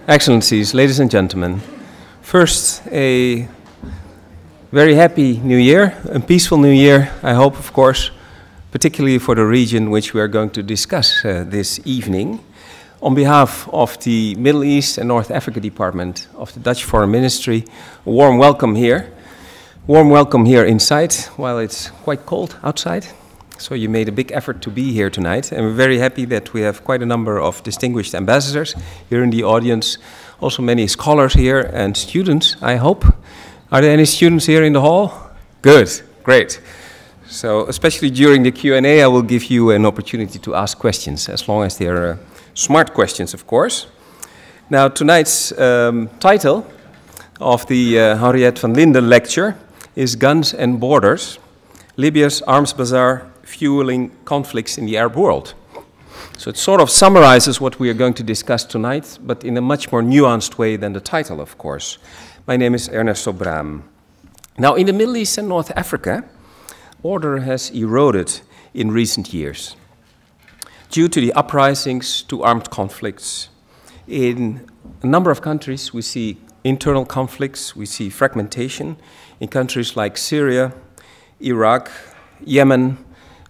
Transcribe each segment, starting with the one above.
Excellencies, ladies and gentlemen, first a very happy New Year, a peaceful New Year, I hope, of course, particularly for the region which we are going to discuss this evening. On behalf of the Middle East and North Africa Department of the Dutch Foreign Ministry, a warm welcome here. Warm welcome here inside, while it's quite cold outside. So you made a big effort to be here tonight, and we're very happy that we have quite a number of distinguished ambassadors here in the audience, also many scholars here and students, I hope. Are there any students here in the hall? Good, great. So especially during the Q&A, I will give you an opportunity to ask questions, as long as they are smart questions, of course. Now, tonight's title of the Henriette van Lynden lecture is Guns and Borders, Libya's Arms Bazaar Fueling Conflicts in the Arab World. So it sort of summarizes what we are going to discuss tonight, but in a much more nuanced way than the title, of course. My name is Ernesto Braam. Now, in the Middle East and North Africa, order has eroded in recent years due to the uprisings to armed conflicts. In a number of countries, we see internal conflicts, we see fragmentation in countries like Syria, Iraq, Yemen,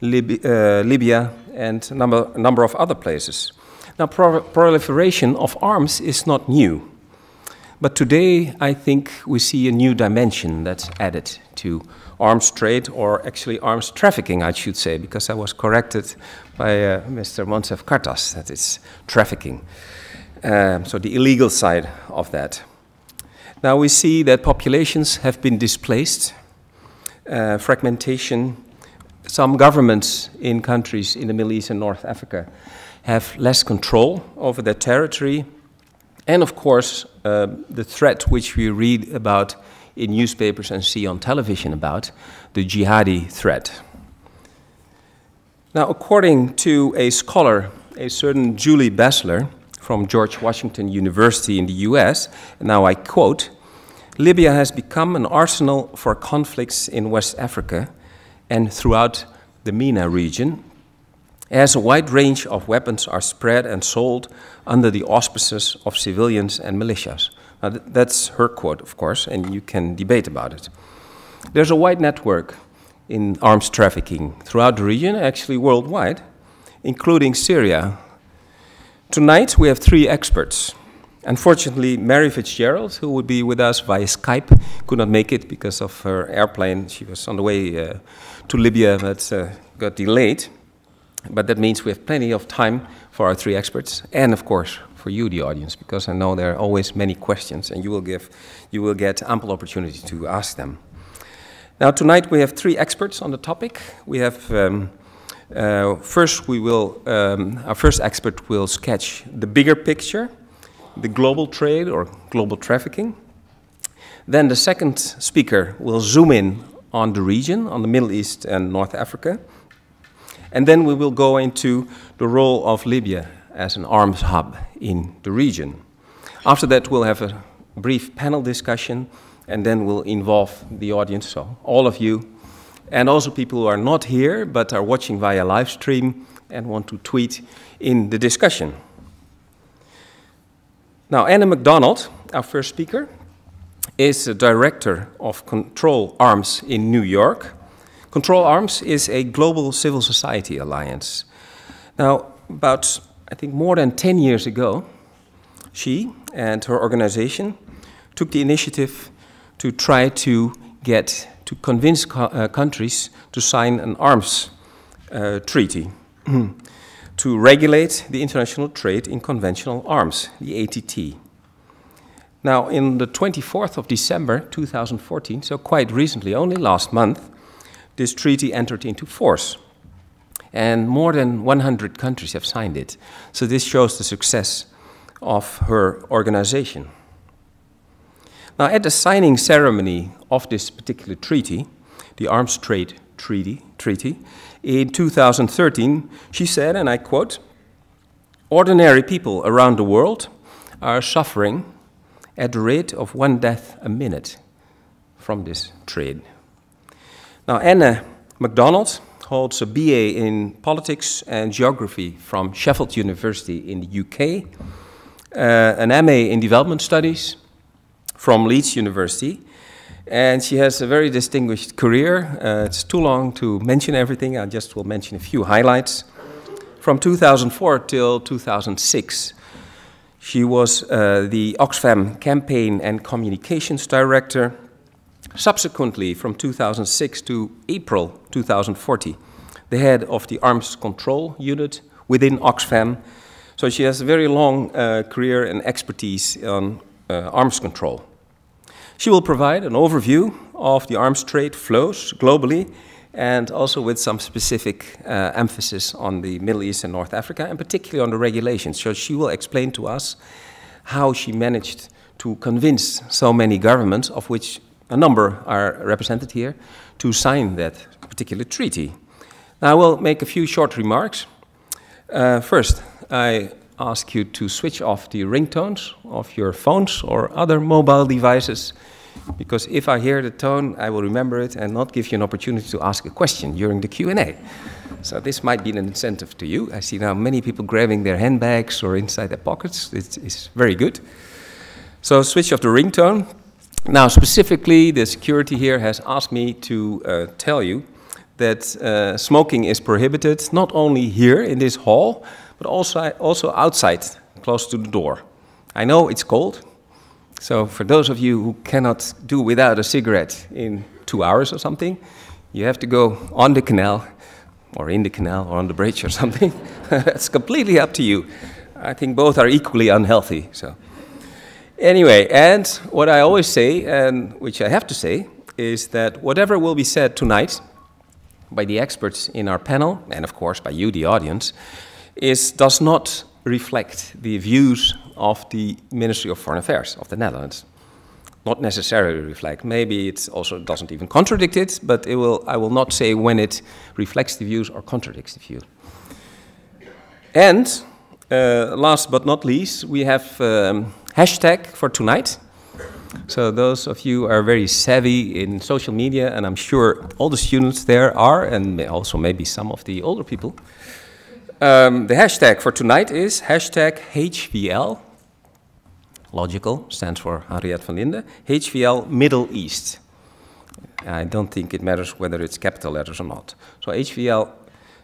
Libya, and a number of other places. Now, proliferation of arms is not new, but today I think we see a new dimension that's added to arms trade, or actually arms trafficking, I should say, because I was corrected by Mr. Moncef Kartas that it's trafficking, so the illegal side of that. Now we see that populations have been displaced, fragmentation. Some governments in countries in the Middle East and North Africa have less control over their territory. And of course, the threat which we read about in newspapers and see on television about, the jihadi threat. Now, according to a scholar, a certain Julie Bassler from George Washington University in the US, and now I quote, "Libya has become an arsenal for conflicts in West Africa and throughout the MENA region, as a wide range of weapons are spread and sold under the auspices of civilians and militias." Now, that's her quote, of course, and you can debate about it. There's a wide network in arms trafficking throughout the region, actually worldwide, including Syria. Tonight, we have three experts. Unfortunately, Mary Fitzgerald, who would be with us via Skype, could not make it because of her airplane. She was on the way to Libya, but got delayed. But that means we have plenty of time for our three experts, and of course, for you, the audience, because I know there are always many questions, and you will get ample opportunity to ask them. Now, tonight we have three experts on the topic. We have our first expert will sketch the bigger picture, the global trade or global trafficking. Then the second speaker will zoom in on the region, on the Middle East and North Africa. And then we will go into the role of Libya as an arms hub in the region. After that, we'll have a brief panel discussion, and then we'll involve the audience, so all of you, and also people who are not here but are watching via live stream and want to tweet in the discussion. Now, Anna Macdonald, our first speaker, is the director of Control Arms in New York. Control Arms is a global civil society alliance. Now, about, I think, more than 10 years ago, she and her organization took the initiative to try to convince countries to sign an arms treaty to regulate the international trade in conventional arms, the ATT. Now, in the 24th of December 2014, so quite recently, only last month, this treaty entered into force. And more than 100 countries have signed it. So this shows the success of her organization. Now, at the signing ceremony of this particular treaty, the Arms Trade Treaty, in 2013, she said, and I quote, "Ordinary people around the world are suffering at the rate of 1 death a minute from this trade." Now, Anna Macdonald holds a BA in Politics and Geography from Sheffield University in the UK. an MA in Development Studies from Leeds University. And she has a very distinguished career. It's too long to mention everything. I just will mention a few highlights. From 2004 till 2006, she was the Oxfam Campaign and Communications Director. Subsequently, from 2006 to April 2040, the head of the Arms Control Unit within Oxfam. So she has a very long career and expertise on arms control. She will provide an overview of the arms trade flows globally, and also with some specific emphasis on the Middle East and North Africa, and particularly on the regulations. So she will explain to us how she managed to convince so many governments, of which a number are represented here, to sign that particular treaty. Now I will make a few short remarks. First, I ask you to switch off the ringtones of your phones or other mobile devices, because if I hear the tone, I will remember it and not give you an opportunity to ask a question during the Q&A. So this might be an incentive to you. I see now many people grabbing their handbags or inside their pockets. It's very good. So switch off the ringtone. Now specifically, the security here has asked me to tell you that smoking is prohibited, not only here in this hall, but also outside, close to the door. I know it's cold, so for those of you who cannot do without a cigarette in 2 hours or something, you have to go on the canal, or in the canal, or on the bridge or something. It's completely up to you. I think both are equally unhealthy. So anyway, and what I always say, and which I have to say, is that whatever will be said tonight by the experts in our panel, and of course by you, the audience, does not reflect the views of the Ministry of Foreign Affairs of the Netherlands. Not necessarily reflect. Maybe it also doesn't even contradict it, but I will not say when it reflects the views or contradicts the views. And last but not least, we have hashtag for tonight. So those of you who are very savvy in social media, and I'm sure all the students there are, and also maybe some of the older people. The hashtag for tonight is hashtag HVL, logical, stands for Henriette van Lynden, HVL Middle East. I don't think it matters whether it's capital letters or not. So HVL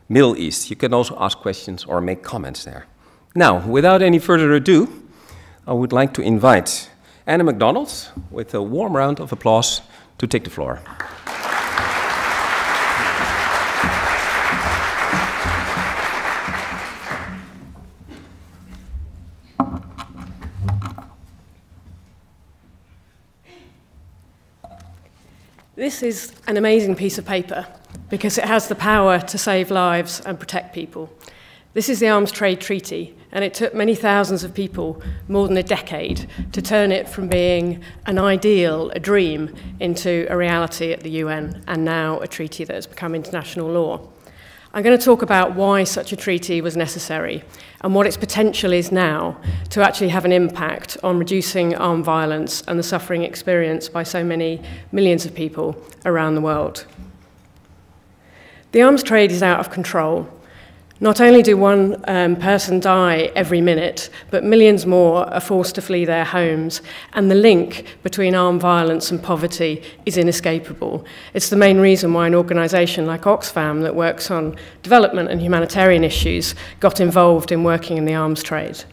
Middle East. You can also ask questions or make comments there. Now, without any further ado, I would like to invite Anna Macdonald with a warm round of applause to take the floor. This is an amazing piece of paper because it has the power to save lives and protect people. This is the Arms Trade Treaty, and it took many thousands of people more than a decade to turn it from being an ideal, a dream, into a reality at the UN, and now a treaty that has become international law. I'm going to talk about why such a treaty was necessary and what its potential is now to actually have an impact on reducing armed violence and the suffering experienced by so many millions of people around the world. The arms trade is out of control. Not only do one person die every minute, but millions more are forced to flee their homes, and the link between armed violence and poverty is inescapable. It's the main reason why an organisation like Oxfam that works on development and humanitarian issues got involved in working in the arms trade.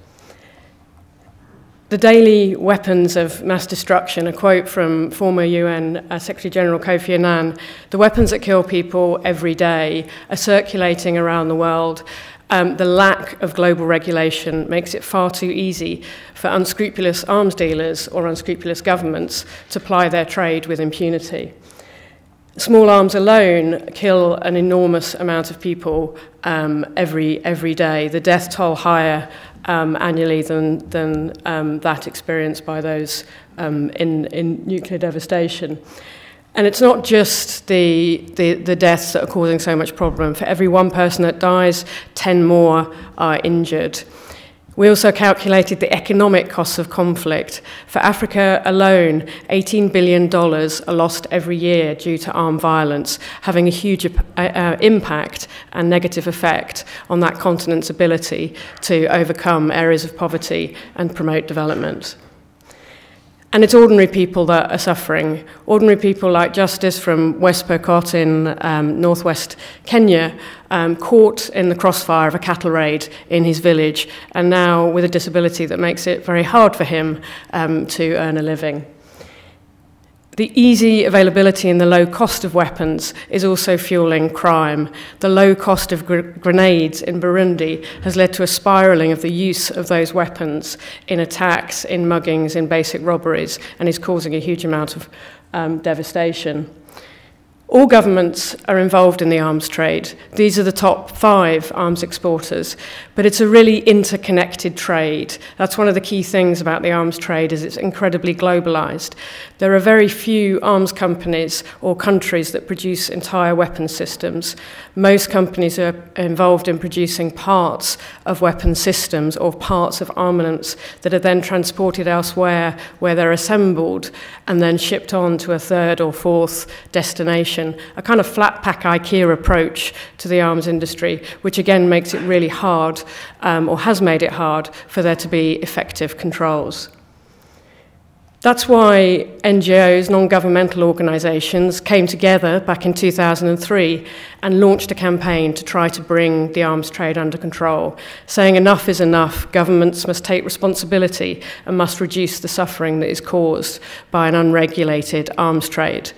The daily weapons of mass destruction, a quote from former UN Secretary General Kofi Annan, the weapons that kill people every day are circulating around the world. The lack of global regulation makes it far too easy for unscrupulous arms dealers or unscrupulous governments to ply their trade with impunity. Small arms alone kill an enormous amount of people every day. The death toll higher annually than that experienced by those in nuclear devastation. And it's not just the deaths that are causing so much problem. For every one person that dies, 10 more are injured. We also calculated the economic costs of conflict. For Africa alone, $18 billion are lost every year due to armed violence, having a huge impact and negative effect on that continent's ability to overcome areas of poverty and promote development. And it's ordinary people that are suffering. Ordinary people like Justice from West Pokot in northwest Kenya, caught in the crossfire of a cattle raid in his village, and now with a disability that makes it very hard for him to earn a living. The easy availability and the low cost of weapons is also fueling crime. The low cost of grenades in Burundi has led to a spiralling of the use of those weapons in attacks, in muggings, in basic robberies, and is causing a huge amount of devastation. All governments are involved in the arms trade. These are the top 5 arms exporters, but it's a really interconnected trade. That's one of the key things about the arms trade, is it's incredibly globalized. There are very few arms companies or countries that produce entire weapon systems. Most companies are involved in producing parts of weapon systems or parts of armaments that are then transported elsewhere, where they're assembled and then shipped on to a 3rd or 4th destination. A kind of flat pack IKEA approach to the arms industry, which again makes it really hard, or has made it hard, for there to be effective controls. That's why NGOs, non-governmental organisations, came together back in 2003 and launched a campaign to try to bring the arms trade under control, saying enough is enough, governments must take responsibility and must reduce the suffering that is caused by an unregulated arms trade.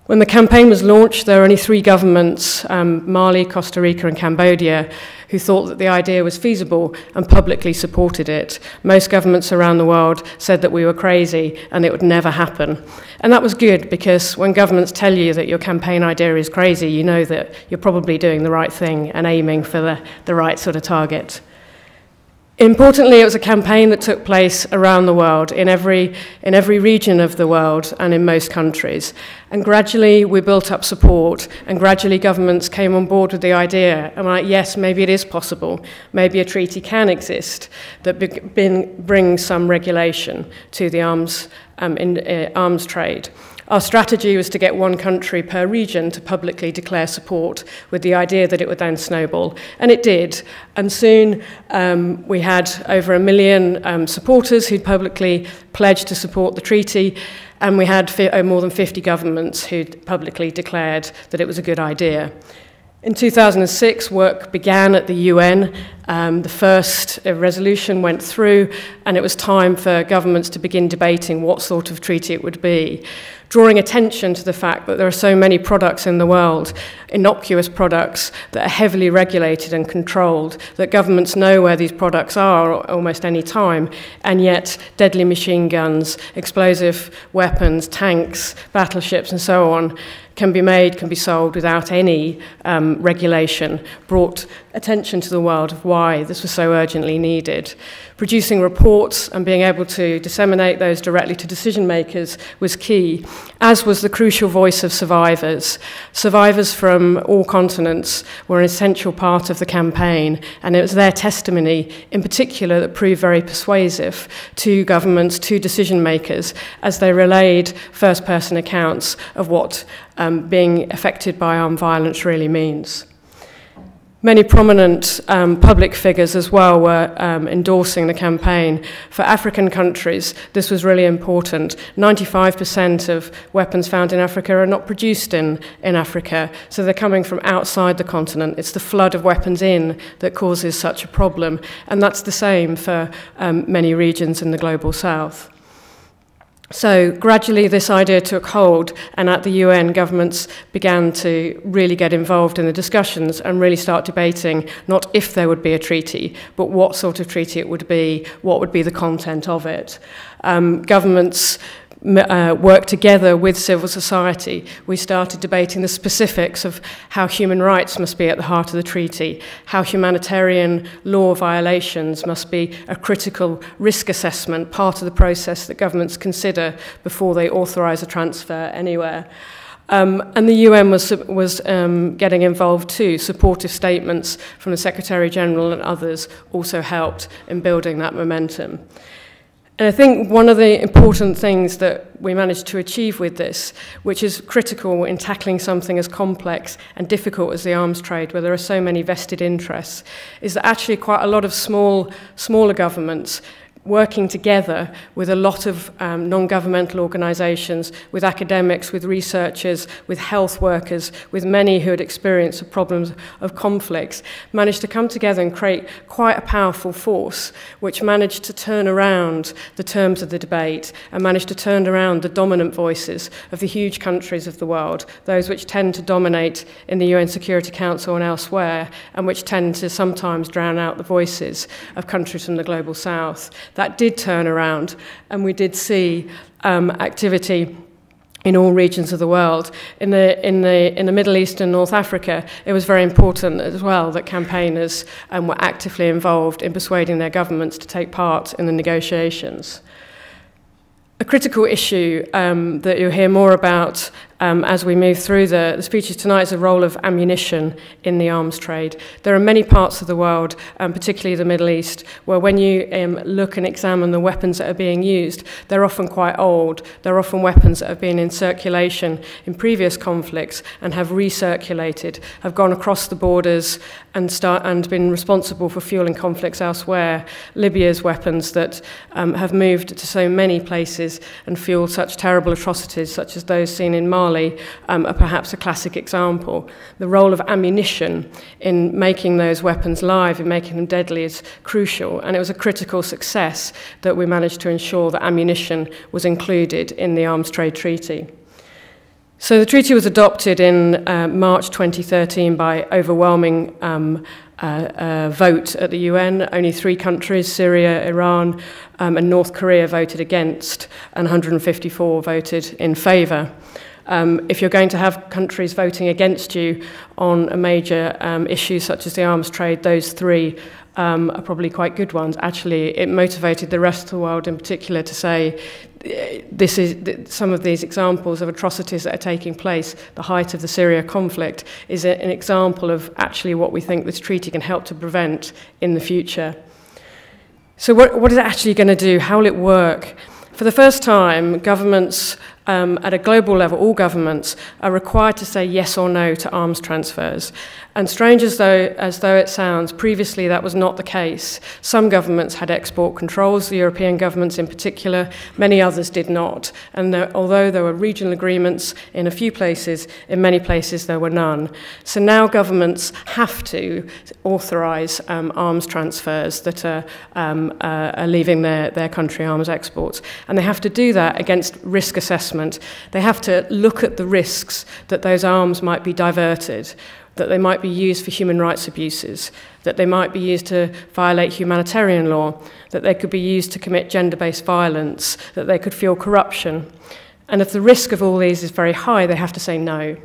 When the campaign was launched, there were only 3 governments, Mali, Costa Rica and Cambodia, who thought that the idea was feasible and publicly supported it. Most governments around the world said that we were crazy and it would never happen. And that was good, because when governments tell you that your campaign idea is crazy, you know that you're probably doing the right thing and aiming for the right sort of target. Importantly, it was a campaign that took place around the world, in every region of the world and in most countries. And gradually we built up support, and gradually governments came on board with the idea. And like, yes, maybe it is possible. Maybe a treaty can exist that brings some regulation to the arms trade. Our strategy was to get 1 country per region to publicly declare support, with the idea that it would then snowball. And it did. And soon we had over 1 million supporters who'd publicly pledged to support the treaty, and we had more than 50 governments who'd publicly declared that it was a good idea. In 2006, work began at the UN. The first resolution went through, and it was time for governments to begin debating what sort of treaty it would be, drawing attention to the fact that there are so many products in the world, innocuous products that are heavily regulated and controlled, that governments know where these products are almost any time, and yet deadly machine guns, explosive weapons, tanks, battleships, and so on can be sold without any regulation, brought attention to the world of why this was so urgently needed. Producing reports and being able to disseminate those directly to decision makers was key, as was the crucial voice of survivors. Survivors from all continents were an essential part of the campaign, and it was their testimony in particular that proved very persuasive to governments, to decision makers, as they relayed first-person accounts of what being affected by armed violence really means. Many prominent public figures as well were endorsing the campaign. For African countries, this was really important. 95% of weapons found in Africa are not produced in Africa, so they're coming from outside the continent. It's the flood of weapons in that causes such a problem, and that's the same for many regions in the global south. So gradually this idea took hold, and at the UN governments began to really get involved in the discussions and really start debating not if there would be a treaty, but what sort of treaty it would be, what would be the content of it. Governments work together with civil society. We started debating the specifics of how human rights must be at the heart of the treaty, how humanitarian law violations must be a critical risk assessment, part of the process that governments consider before they authorise a transfer anywhere. And the UN was getting involved too. Supportive statements from the Secretary-General and others also helped in building that momentum. And I think one of the important things that we managed to achieve with this, which is critical in tackling something as complex and difficult as the arms trade, where there are so many vested interests, is that actually quite a lot of smaller governments working together with a lot of non-governmental organisations, with academics, with researchers, with health workers, with many who had experienced the problems of conflicts, managed to come together and create quite a powerful force, which managed to turn around the terms of the debate and managed to turn around the dominant voices of the huge countries of the world, those which tend to dominate in the UN Security Council and elsewhere, and which tend to sometimes drown out the voices of countries from the global south. That did turn around, and we did see activity in all regions of the world. In the Middle East and North Africa, it was very important as well that campaigners were actively involved in persuading their governments to take part in the negotiations. A critical issue that you'll hear more about as we move through the speeches tonight is the role of ammunition in the arms trade. There are many parts of the world, particularly the Middle East, where when you look and examine the weapons that are being used, they're often quite old. They're often weapons that have been in circulation in previous conflicts and have recirculated, have gone across the borders and been responsible for fueling conflicts elsewhere. Libya's weapons that have moved to so many places and fueled such terrible atrocities, such as those seen in Mali, are perhaps a classic example. The role of ammunition in making those weapons live, in making them deadly, is crucial, and it was a critical success that we managed to ensure that ammunition was included in the Arms Trade Treaty. So the treaty was adopted in March 2013 by overwhelming vote at the UN. Only 3 countries, Syria, Iran, and North Korea, voted against, and 154 voted in favour. If you're going to have countries voting against you on a major issue such as the arms trade, those 3 are probably quite good ones. Actually, it motivated the rest of the world in particular to say, this is some of these examples of atrocities that are taking place. The height of the Syria conflict is an example of actually what we think this treaty can help to prevent in the future. So what is it actually going to do? How will it work? For the first time, governments at a global level, all governments are required to say yes or no to arms transfers. And strange as though it sounds, previously that was not the case. Some governments had export controls, the European governments in particular, many others did not. And although there were regional agreements in a few places, in many places there were none. So now governments have to authorise arms transfers that are leaving their country arms exports. And they have to do that against risk assessment. They have to look at the risks that those arms might be diverted, that they might be used for human rights abuses, that they might be used to violate humanitarian law, that they could be used to commit gender-based violence, that they could fuel corruption. And if the risk of all these is very high, they have to say no.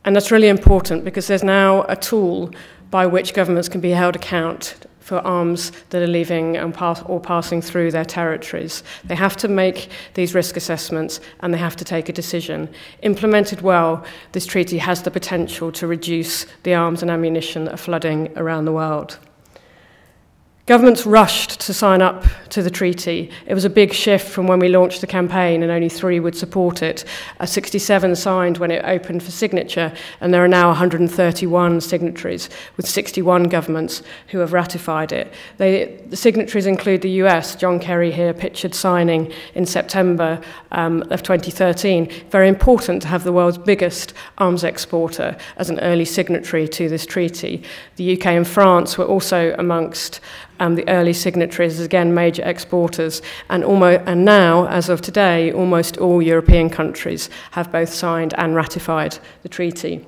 And that's really important because there's now a tool by which governments can be held account for arms that are leaving or passing through their territories. They have to make these risk assessments and they have to take a decision. Implemented well, this treaty has the potential to reduce the arms and ammunition that are flooding around the world. Governments rushed to sign up to the treaty. It was a big shift from when we launched the campaign and only 3 would support it. 67 signed when it opened for signature, and there are now 131 signatories, with 61 governments who have ratified it. The signatories include the US, John Kerry here pictured signing in September of 2013. Very important to have the world's biggest arms exporter as an early signatory to this treaty. The UK and France were also amongst the early signatories, again, major exporters, and now, as of today, almost all European countries have both signed and ratified the treaty.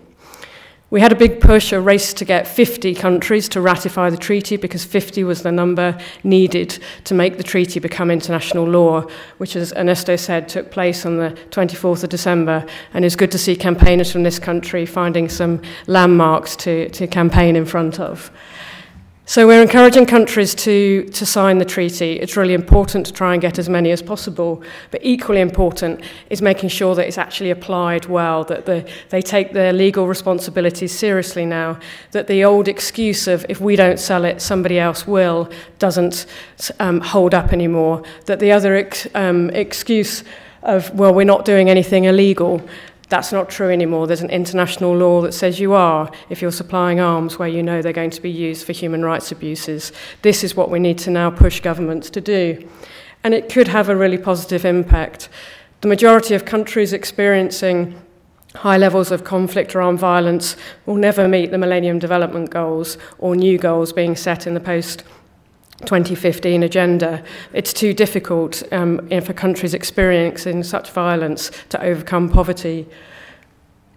We had a big push, a race to get 50 countries to ratify the treaty because 50 was the number needed to make the treaty become international law, which, as Ernesto said, took place on the 24th of December, and it's good to see campaigners from this country finding some landmarks to campaign in front of. So we're encouraging countries to sign the treaty. It's really important to try and get as many as possible, but equally important is making sure that it's actually applied well, that they take their legal responsibilities seriously now, that the old excuse of if we don't sell it, somebody else will, doesn't hold up anymore, that the other excuse of, well, we're not doing anything illegal, that's not true anymore. There's an international law that says you are if you're supplying arms where you know they're going to be used for human rights abuses. This is what we need to now push governments to do. And it could have a really positive impact. The majority of countries experiencing high levels of conflict or armed violence will never meet the Millennium Development Goals or new goals being set in the post-2015 agenda. It's too difficult for countries experiencing such violence to overcome poverty.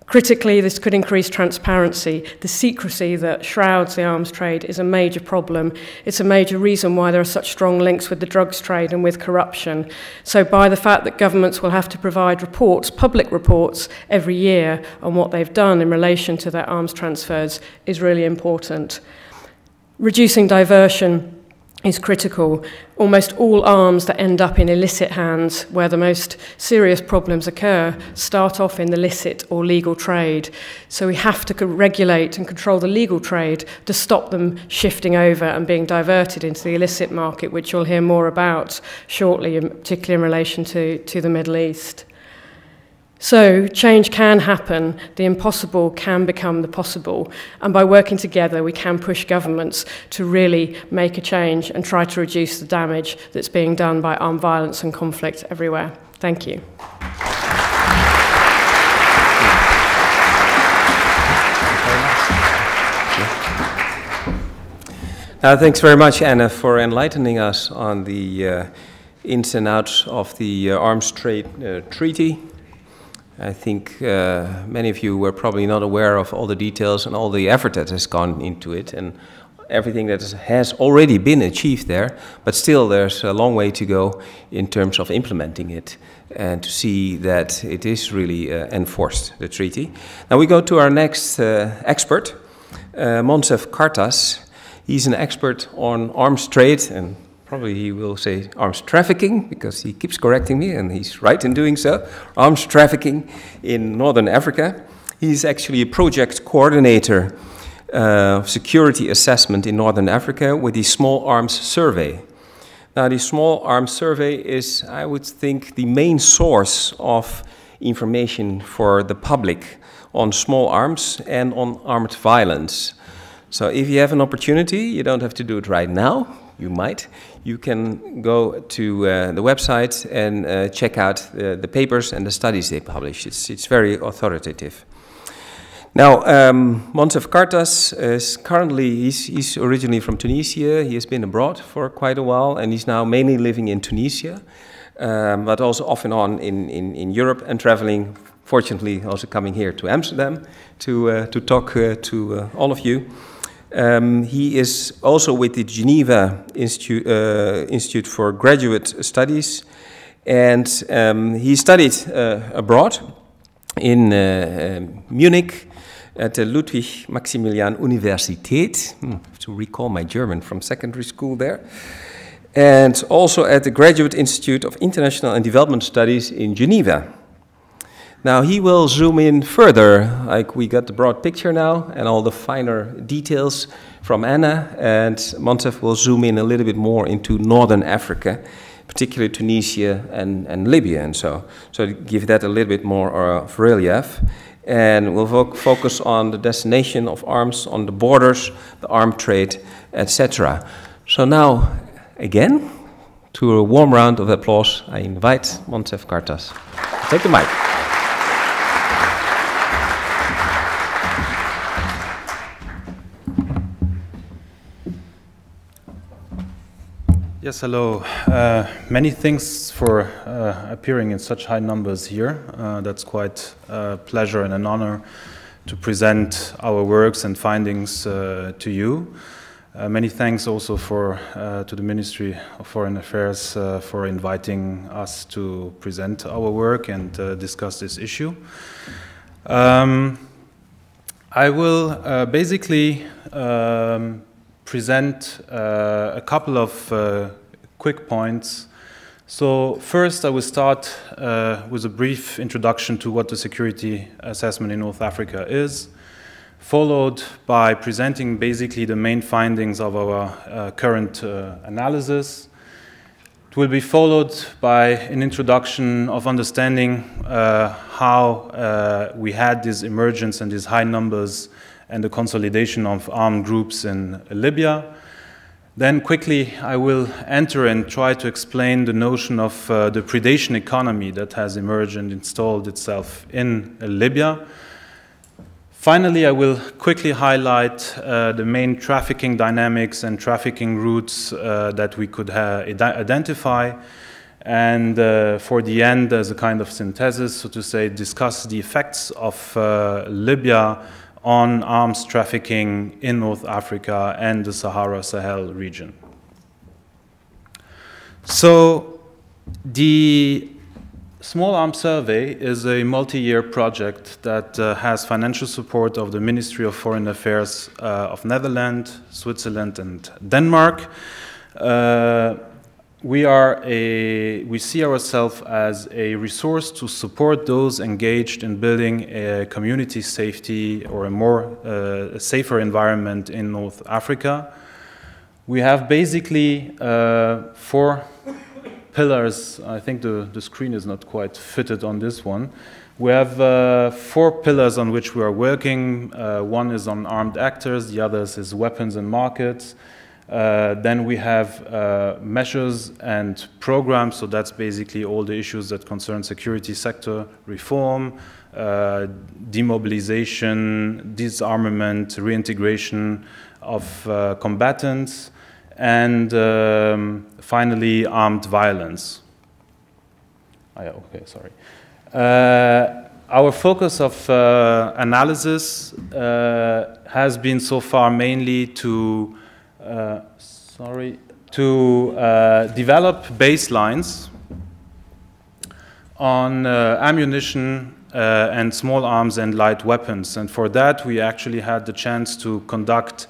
Critically, this could increase transparency. The secrecy that shrouds the arms trade is a major problem. It's a major reason why there are such strong links with the drugs trade and with corruption. So by the fact that governments will have to provide reports, public reports, every year on what they've done in relation to their arms transfers is really important. Reducing diversion is critical. Almost all arms that end up in illicit hands, where the most serious problems occur, start off in the licit or legal trade. So we have to regulate and control the legal trade to stop them shifting over and being diverted into the illicit market, which you'll hear more about shortly, particularly in relation to the Middle East. So change can happen, the impossible can become the possible, and by working together we can push governments to really make a change and try to reduce the damage that's being done by armed violence and conflict everywhere. Thank you. Thanks very much, Anna, for enlightening us on the ins and outs of the Arms Trade Treaty. I think many of you were probably not aware of all the details and all the effort that has gone into it and everything that has already been achieved there, but still there's a long way to go in terms of implementing it and to see that it is really enforced, the treaty. Now we go to our next expert, Moncef Kartas. He's an expert on arms trade, and probably he will say arms trafficking, because he keeps correcting me, and he's right in doing so. Arms trafficking in Northern Africa. He's actually a project coordinator of security assessment in Northern Africa with the Small Arms Survey. Now, the Small Arms Survey is, I would think, the main source of information for the public on small arms and on armed violence. So if you have an opportunity, you don't have to do it right now. You might. You can go to the website and check out the papers and the studies they publish. It's very authoritative. Now, Moncef Kartas is currently, he's originally from Tunisia. He has been abroad for quite a while, and he's now mainly living in Tunisia, but also off and on in Europe and traveling, fortunately also coming here to Amsterdam to talk to all of you. He is also with the Geneva Institute for Graduate Studies, and he studied abroad in Munich at the Ludwig Maximilian Universität, to recall my German from secondary school there, and also at the Graduate Institute of International and Development Studies in Geneva. Now he will zoom in further, like we got the broad picture now and all the finer details from Anna, and Moncef will zoom in a little bit more into Northern Africa, particularly Tunisia and Libya, and so to give that a little bit more of relief. And we'll focus on the destination of arms, on the borders, the armed trade, etc. So now, again, to a warm round of applause, I invite Moncef Kartas. Take the mic. Yes, hello. Many thanks for appearing in such high numbers here. That's quite a pleasure and an honor to present our works and findings to you. Many thanks also to the Ministry of Foreign Affairs for inviting us to present our work and discuss this issue. I will basically present a couple of quick points. So first I will start with a brief introduction to what the security assessment in North Africa is, followed by presenting basically the main findings of our current analysis. It will be followed by an introduction of understanding how we had this emergence and these high numbers and the consolidation of armed groups in Libya. Then quickly I will enter and try to explain the notion of the predation economy that has emerged and installed itself in Libya. Finally, I will quickly highlight the main trafficking dynamics and trafficking routes that we could identify. And for the end, as a kind of synthesis, so to say, discuss the effects of Libya on arms trafficking in North Africa and the Sahara-Sahel region. So the Small Arms Survey is a multi-year project that has financial support of the Ministry of Foreign Affairs of Netherlands, Switzerland, and Denmark. We see ourselves as a resource to support those engaged in building a community safety or a safer environment in North Africa. We have basically 4 pillars. I think the screen is not quite fitted on this one. We have 4 pillars on which we are working. One is on armed actors, the other is weapons and markets. Then we have measures and programs, so that's basically all the issues that concern security sector reform, demobilization, disarmament, reintegration of combatants, and finally armed violence. Okay, sorry. Our focus of analysis has been so far mainly to develop baselines on ammunition and small arms and light weapons. And for that, we actually had the chance to conduct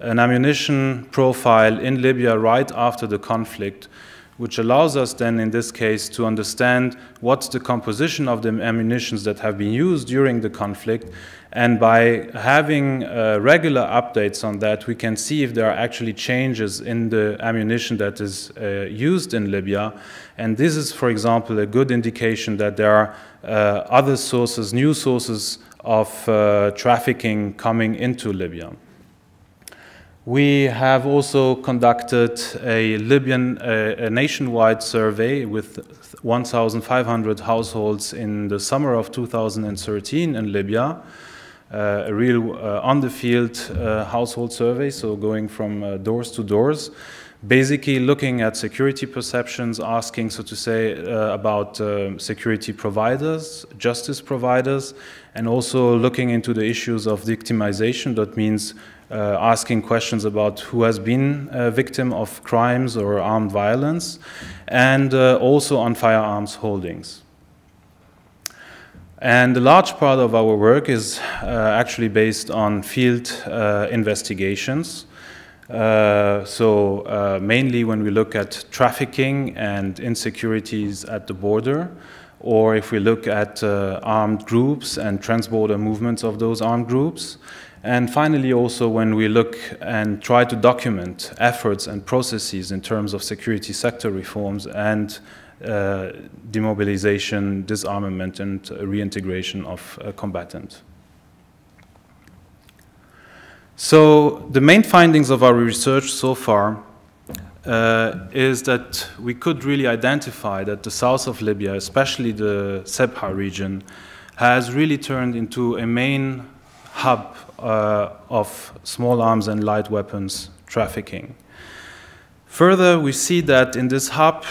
an ammunition profile in Libya right after the conflict, which allows us then, in this case, to understand what's the composition of the ammunitions that have been used during the conflict. And by having regular updates on that, we can see if there are actually changes in the ammunition that is used in Libya. And this is, for example, a good indication that there are other sources, new sources of trafficking coming into Libya. We have also conducted a nationwide survey with 1,500 households in the summer of 2013 in Libya. A real on-the-field household survey, so going from doors to doors, basically looking at security perceptions, asking, so to say, about security providers, justice providers, and also looking into the issues of victimization. That means asking questions about who has been a victim of crimes or armed violence, and also on firearms holdings. And a large part of our work is actually based on field investigations. Mainly when we look at trafficking and insecurities at the border, or if we look at armed groups and transborder movements of those armed groups. And finally, also when we look and try to document efforts and processes in terms of security sector reforms and demobilization, disarmament, and reintegration of combatants. So the main findings of our research so far is that we could really identify that the south of Libya, especially the Sebha region, has really turned into a main hub of small arms and light weapons trafficking. Further, we see that in this hub,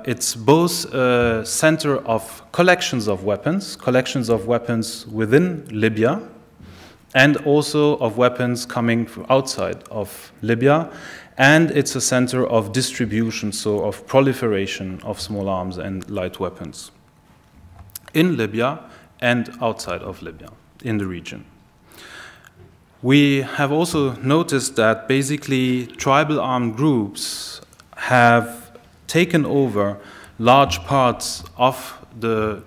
it's both a center of collections of weapons within Libya, and also of weapons coming from outside of Libya, and it's a center of distribution, so of proliferation of small arms and light weapons in Libya and outside of Libya, in the region. We have also noticed that basically tribal armed groups have taken over large parts of the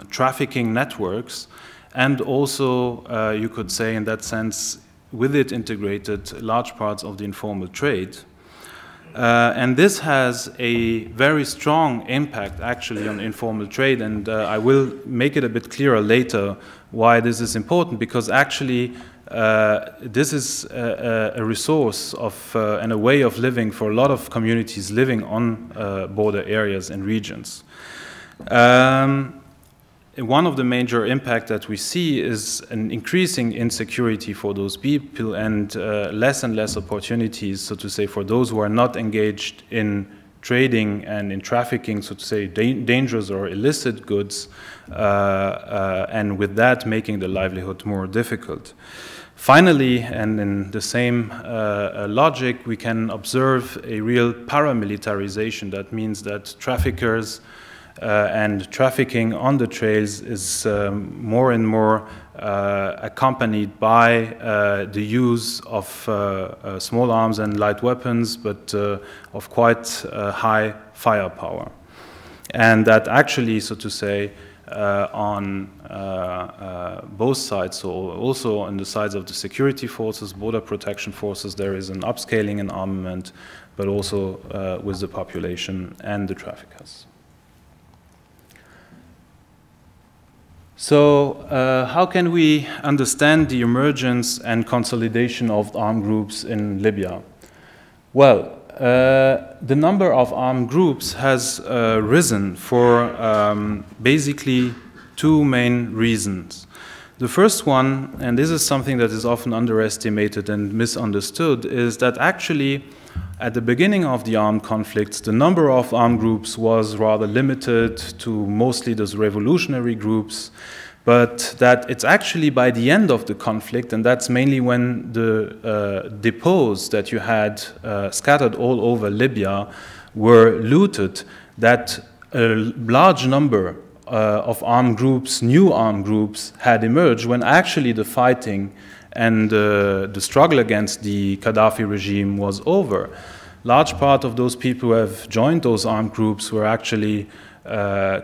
trafficking networks, and also, you could say in that sense, with it integrated large parts of the informal trade. And this has a very strong impact actually on informal trade, and I will make it a bit clearer later why this is important, because actually this is a resource of and a way of living for a lot of communities living on border areas and regions. One of the major impacts that we see is an increasing insecurity for those people, and less opportunities, so to say, for those who are not engaged in trading and in trafficking, so to say, dangerous or illicit goods, and with that making the livelihood more difficult. Finally, and in the same logic, we can observe a real paramilitarization. That means that traffickers and trafficking on the trails is more and more accompanied by the use of small arms and light weapons, but of quite high firepower. And that actually, so to say, on both sides, so also on the sides of the security forces, border protection forces, there is an upscaling in armament, but also with the population and the traffickers. So how can we understand the emergence and consolidation of armed groups in Libya? Well, the number of armed groups has risen for basically two main reasons. The first one, and this is something that is often underestimated and misunderstood, is that actually at the beginning of the armed conflicts, the number of armed groups was rather limited to mostly those revolutionary groups, but that it's actually by the end of the conflict, and that's mainly when the depots that you had scattered all over Libya were looted, that a large number of armed groups, new armed groups, had emerged when actually the fighting and the struggle against the Gaddafi regime was over. Large part of those people who have joined those armed groups were actually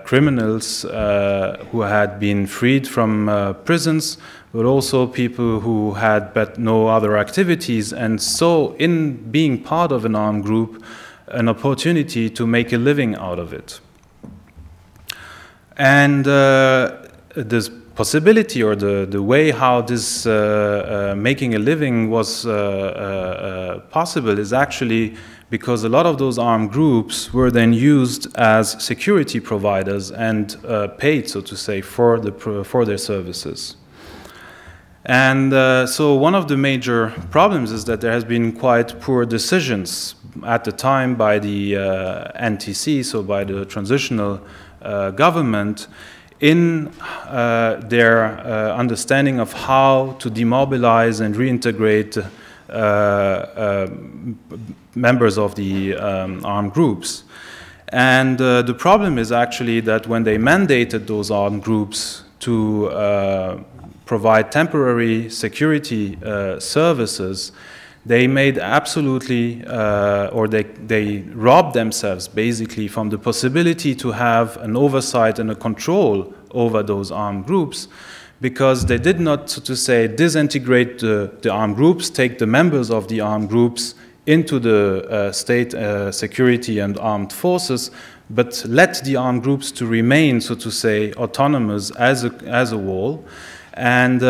criminals who had been freed from prisons, but also people who had no other activities, and so in being part of an armed group, an opportunity to make a living out of it. And this possibility, or the way how this making a living was possible, is actually because a lot of those armed groups were then used as security providers and paid, so to say, for their services. And so one of the major problems is that there has been quite poor decisions at the time by the NTC, so by the transitional government, in their understanding of how to demobilize and reintegrate members of the armed groups. And the problem is actually that when they mandated those armed groups to provide temporary security services, they made absolutely, or they robbed themselves basically from the possibility to have an oversight and a control over those armed groups, because they did not, so to say, disintegrate the armed groups, take the members of the armed groups into the state security and armed forces, but let the armed groups to remain, so to say, autonomous as a whole, and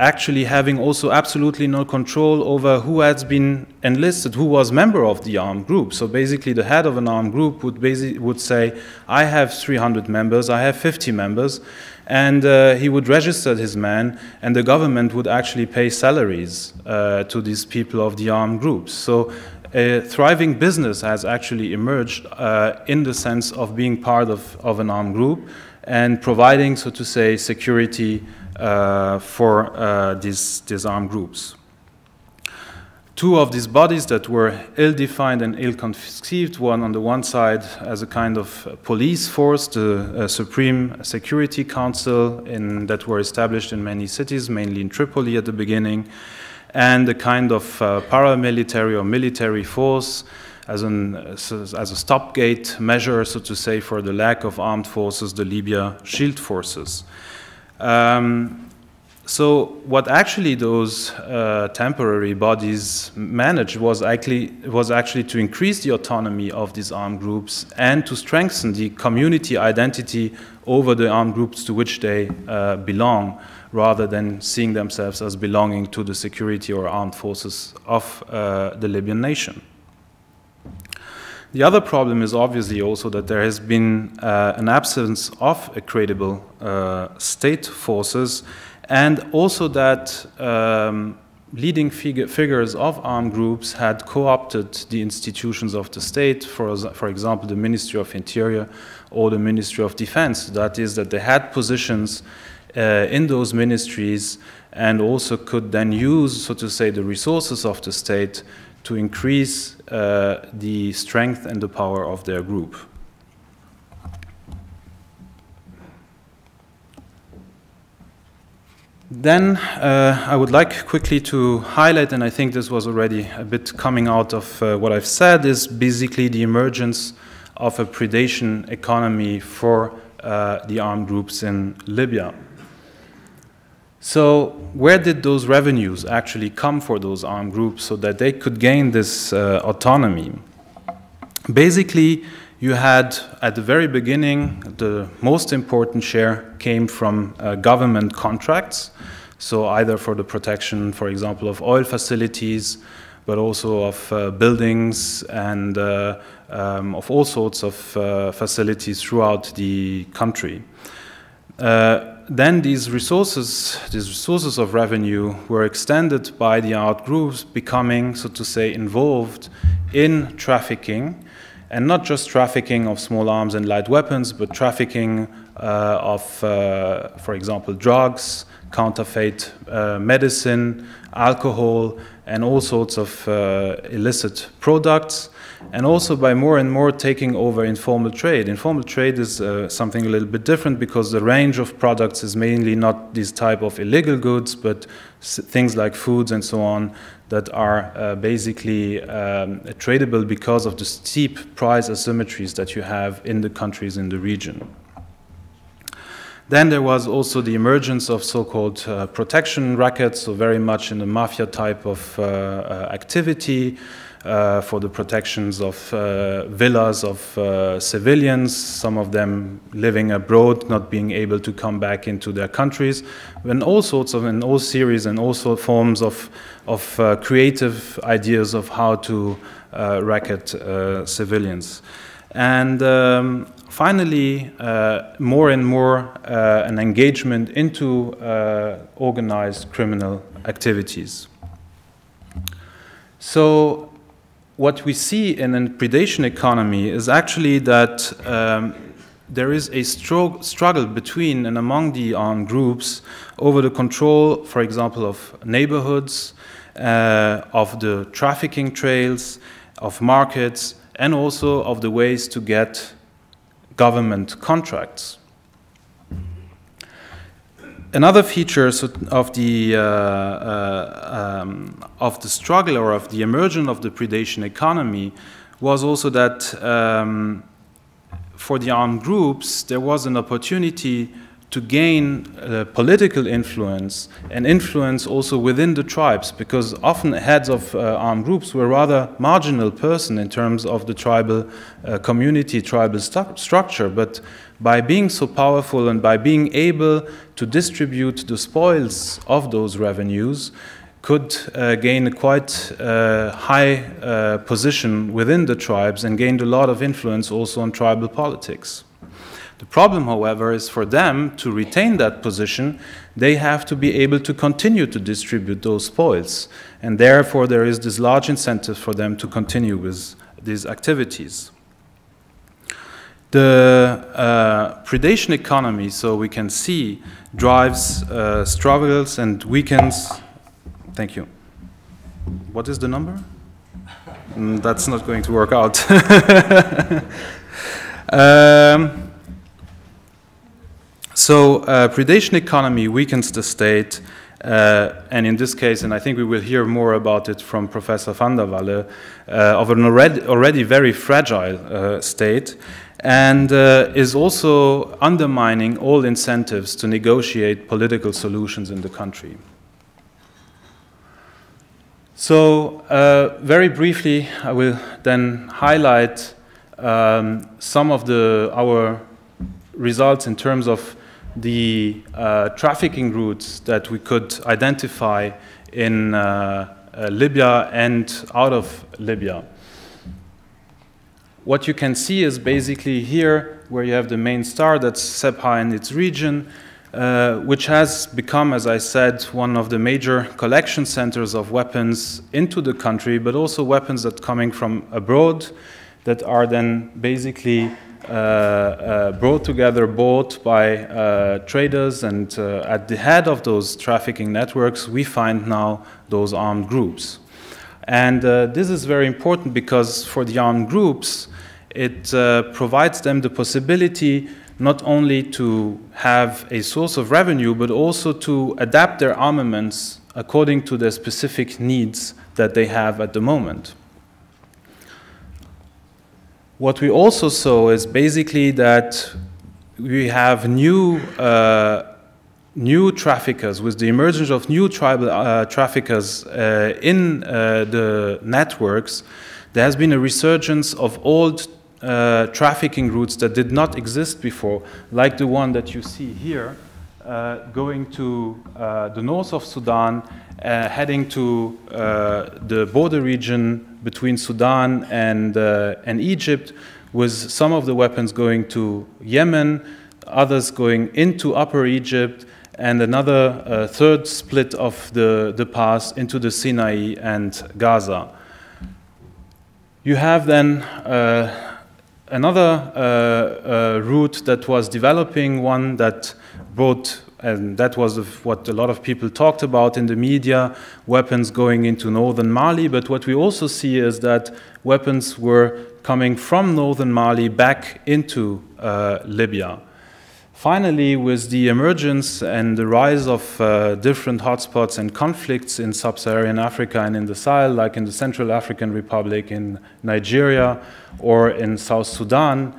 actually having also absolutely no control over who has been enlisted, who was member of the armed group. So basically the head of an armed group would say, I have 300 members, I have 50 members, and he would register his men, and the government would actually pay salaries to these people of the armed groups. So a thriving business has actually emerged in the sense of being part of an armed group and providing, so to say, security for these armed groups. two of these bodies that were ill-defined and ill-conceived, one on the one side as a kind of police force, the Supreme Security Council that were established in many cities, mainly in Tripoli at the beginning, and a kind of paramilitary or military force as a stopgate measure, so to say, for the lack of armed forces, the Libya Shield Forces. So what actually those temporary bodies managed was actually to increase the autonomy of these armed groups and to strengthen the community identity over the armed groups to which they belong, rather than seeing themselves as belonging to the security or armed forces of the Libyan nation. The other problem is obviously also that there has been an absence of a credible state forces, and also that leading figures of armed groups had co-opted the institutions of the state, for example, the Ministry of Interior or the Ministry of Defense. That is, that they had positions in those ministries and also could then use, so to say, the resources of the state to increase the strength and the power of their group. Then I would like quickly to highlight, and I think this was already a bit coming out of what I've said, is basically the emergence of a predation economy for the armed groups in Libya. So where did those revenues actually come for those armed groups so that they could gain this autonomy? Basically, you had, at the very beginning, the most important share came from government contracts, so either for the protection, for example, of oil facilities, but also of buildings and of all sorts of facilities throughout the country. Then these resources of revenue were extended by the armed groups, becoming, so to say, involved in trafficking, and not just trafficking of small arms and light weapons, but trafficking of, for example, drugs, counterfeit medicine, alcohol, and all sorts of illicit products, and also by more and more taking over informal trade. Informal trade is something a little bit different because the range of products is mainly not these type of illegal goods, but things like foods and so on that are basically tradable because of the steep price asymmetries that you have in the countries in the region. Then there was also the emergence of so-called protection rackets, so very much in the mafia type of activity for the protections of villas of civilians, some of them living abroad, not being able to come back into their countries, and all sorts of, and all series and also forms of creative ideas of how to racket civilians. And finally, more and more an engagement into organized criminal activities. So what we see in a predation economy is actually that there is a struggle between and among the armed groups over the control, for example, of neighborhoods, of the trafficking trails, of markets, and also of the ways to get government contracts. Another feature of the struggle or of the emergence of the predation economy was also that for the armed groups there was an opportunity to gain political influence and influence also within the tribes, because often heads of armed groups were rather marginal person in terms of the tribal community, tribal structure, but by being so powerful and by being able to distribute the spoils of those revenues could gain a quite high position within the tribes and gained a lot of influence also on tribal politics. The problem, however, is for them to retain that position, they have to be able to continue to distribute those spoils. And therefore, there is this large incentive for them to continue with these activities. The predation economy, so we can see, drives struggles and weakens. Thank you. what is the number? That's not going to work out. So predation economy weakens the state, and in this case, and I think we will hear more about it from Professor Vandewalle, of an already very fragile state, and is also undermining all incentives to negotiate political solutions in the country. So very briefly, I will then highlight some of our results in terms of the trafficking routes that we could identify in Libya and out of Libya. What you can see is basically here, where you have the main star, that's Sebha and its region, which has become, as I said, one of the major collection centers of weapons into the country, but also weapons that are coming from abroad that are then basically brought together, bought by traders, and at the head of those trafficking networks, we find now those armed groups. And this is very important because for the armed groups, it provides them the possibility not only to have a source of revenue, but also to adapt their armaments according to the specific needs that they have at the moment. What we also saw is basically that we have new traffickers, with the emergence of new tribal traffickers in the networks. There has been a resurgence of old trafficking routes that did not exist before, like the one that you see here, going to the north of Sudan, heading to the border region between Sudan and Egypt, with some of the weapons going to Yemen, others going into Upper Egypt, and another third split of the path into the Sinai and Gaza. You have then another route that was developing, one that brought, and that was what a lot of people talked about in the media, weapons going into northern Mali. But what we also see is that weapons were coming from northern Mali back into Libya. Finally, with the emergence and the rise of different hotspots and conflicts in sub-Saharan Africa and in the Sahel, like in the Central African Republic, in Nigeria, or in South Sudan,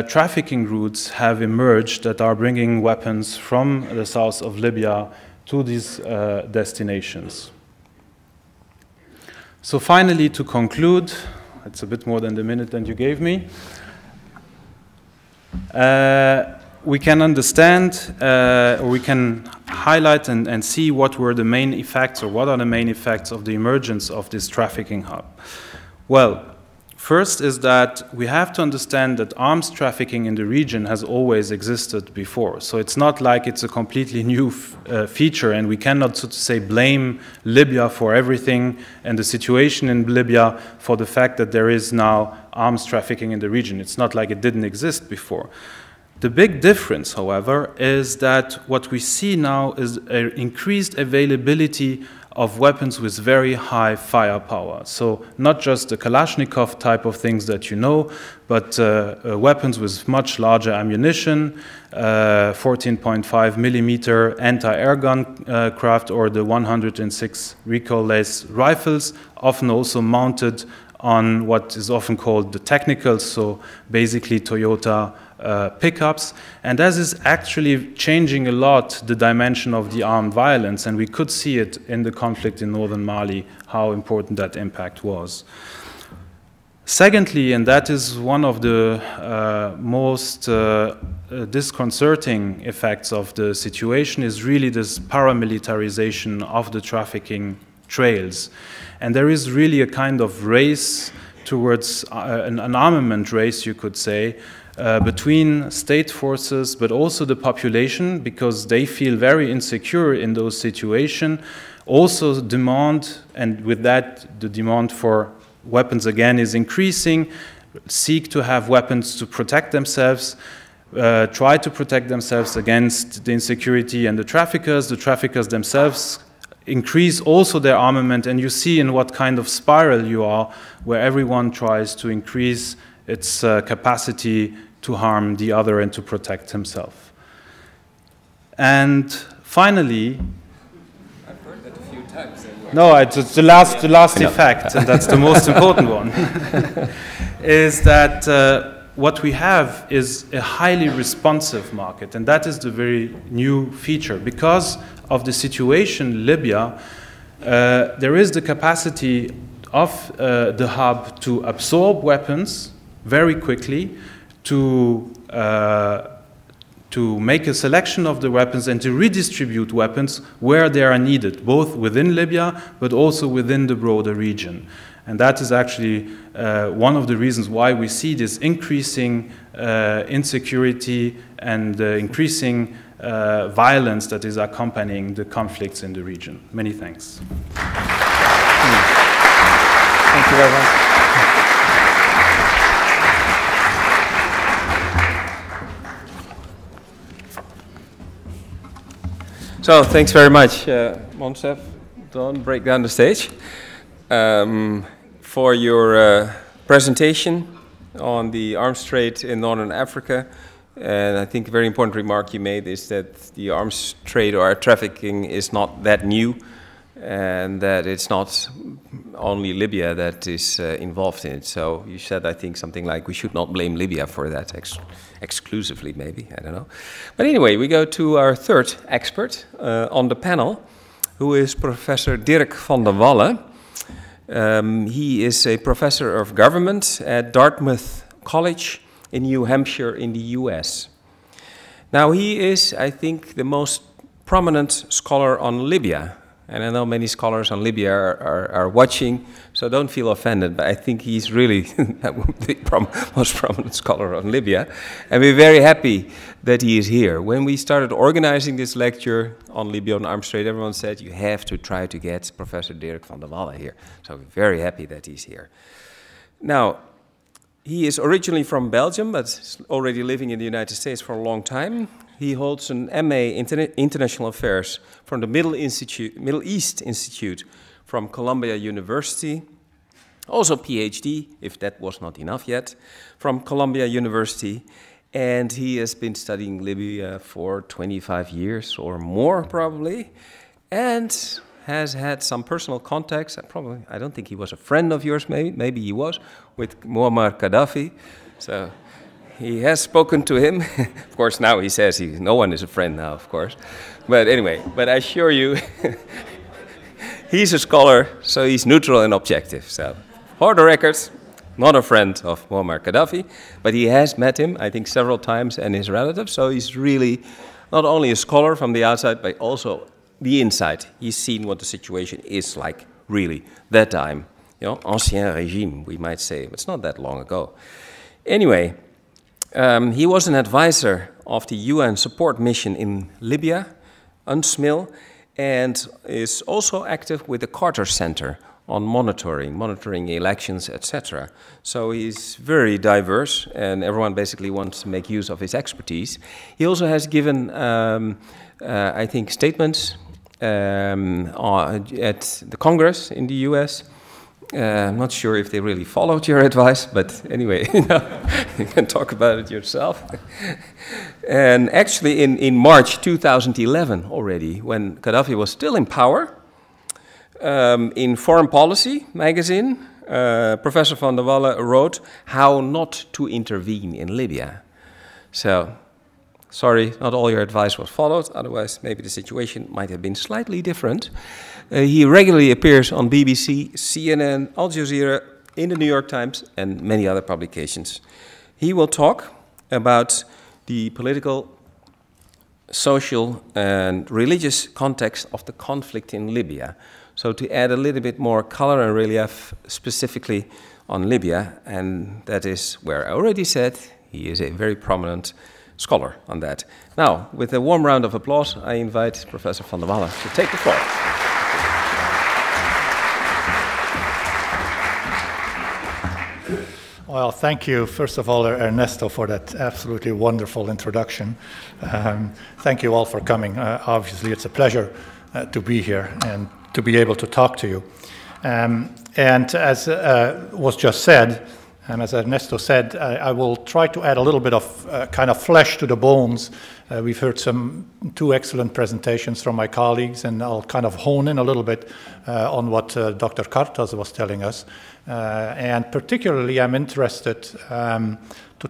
trafficking routes have emerged that are bringing weapons from the south of Libya to these destinations. So finally, to conclude, it's a bit more than the minute that you gave me, we can understand, or we can highlight and see what were the main effects, or what are the main effects of the emergence of this trafficking hub. Well, first is that we have to understand that arms trafficking in the region has always existed before. So it's not like it's a completely new feature, and we cannot, so to say, blame Libya for everything and the situation in Libya for the fact that there is now arms trafficking in the region. It's not like it didn't exist before. The big difference, however, is that what we see now is an increased availability of weapons with very high firepower. So not just the Kalashnikov type of things that you know, but weapons with much larger ammunition, 14.5 millimeter anti-air gun craft, or the 106 recoilless rifles, often also mounted on what is often called the technicals, so basically Toyota pickups. And that is actually changing a lot the dimension of the armed violence, and we could see it in the conflict in northern Mali, how important that impact was. Secondly, and that is one of the most disconcerting effects of the situation, is really this paramilitarization of the trafficking trails. And there is really a kind of race towards an armament race, you could say, between state forces, but also the population, because they feel very insecure in those situations. Also demand, and with that the demand for weapons again is increasing, seek to have weapons to protect themselves, try to protect themselves against the insecurity and the traffickers themselves increase also their armament, and you see in what kind of spiral you are, where everyone tries to increase its capacity to harm the other and to protect himself. And finally, I've heard that a few times. no, it's the last effect, and that's the most important one, is that what we have is a highly responsive market, and that is the very new feature. Because of the situation in Libya, there is the capacity of the hub to absorb weapons very quickly, to make a selection of the weapons and to redistribute weapons where they are needed, both within Libya but also within the broader region. And that is actually one of the reasons why we see this increasing insecurity and increasing violence that is accompanying the conflicts in the region. Many thanks. Thank you very much. So, thanks very much, Moncef. Don't break down the stage. For your presentation on the arms trade in Northern Africa. And I think a very important remark you made is that the arms trade or trafficking is not that new, and that it's not only Libya that is involved in it. So you said, I think, something like we should not blame Libya for that exclusively, maybe, I don't know. But anyway, we go to our third expert on the panel, who is Professor Dirk Vandewalle. He is a professor of government at Dartmouth College in New Hampshire in the US. Now he is, I think, the most prominent scholar on Libya. And I know many scholars on Libya are watching, so don't feel offended, but I think he's really the most prominent scholar on Libya. And we're very happy that he is here. When we started organizing this lecture on Libya and arms trade, everyone said, you have to try to get Professor Dirk Vandewalle here. So we're very happy that he's here. Now, he is originally from Belgium, but is already living in the United States for a long time. He holds an MA in International Affairs from the Middle East Institute from Columbia University. Also PhD, if that was not enough yet, from Columbia University. And he has been studying Libya for 25 years or more, probably. And has had some personal contacts. I don't think he was a friend of yours, maybe he was, with Muammar Gaddafi. So he has spoken to him. Of course, now he says no one is a friend now, of course. But anyway, but I assure you, he's a scholar, so he's neutral and objective. So for the record, not a friend of Muammar Gaddafi, but he has met him, I think, several times, and his relatives. So he's really not only a scholar from the outside, but also the inside. He's seen what the situation is like, really, that time. You know, ancien régime, we might say. It's not that long ago. Anyway, he was an advisor of the UN support mission in Libya, UNSMIL, and is also active with the Carter Center on monitoring elections, etc. So he's very diverse, and everyone basically wants to make use of his expertise. He also has given, I think, statements at the Congress in the US. I'm not sure if they really followed your advice, but anyway, you can talk about it yourself. And actually in March 2011 already, when Gaddafi was still in power, in Foreign Policy magazine, Professor Vandewalle wrote how not to intervene in Libya. So, sorry, not all your advice was followed, otherwise maybe the situation might have been slightly different. He regularly appears on BBC, CNN, Al Jazeera, in the New York Times, and many other publications. He will talk about the political, social, and religious context of the conflict in Libya. So to add a little bit more color and relief specifically on Libya, and that is where I already said he is a very prominent scholar on that. Now, with a warm round of applause, I invite Professor Vandewalle to take the floor. Well, thank you, first of all, Ernesto, for that absolutely wonderful introduction. Thank you all for coming. Obviously, it's a pleasure to be here and to be able to talk to you. And as was just said, and as Ernesto said, I will try to add a little bit of kind of flesh to the bones. We've heard two excellent presentations from my colleagues, and I'll kind of hone in a little bit on what Dr. Kartas was telling us. And particularly, I'm interested to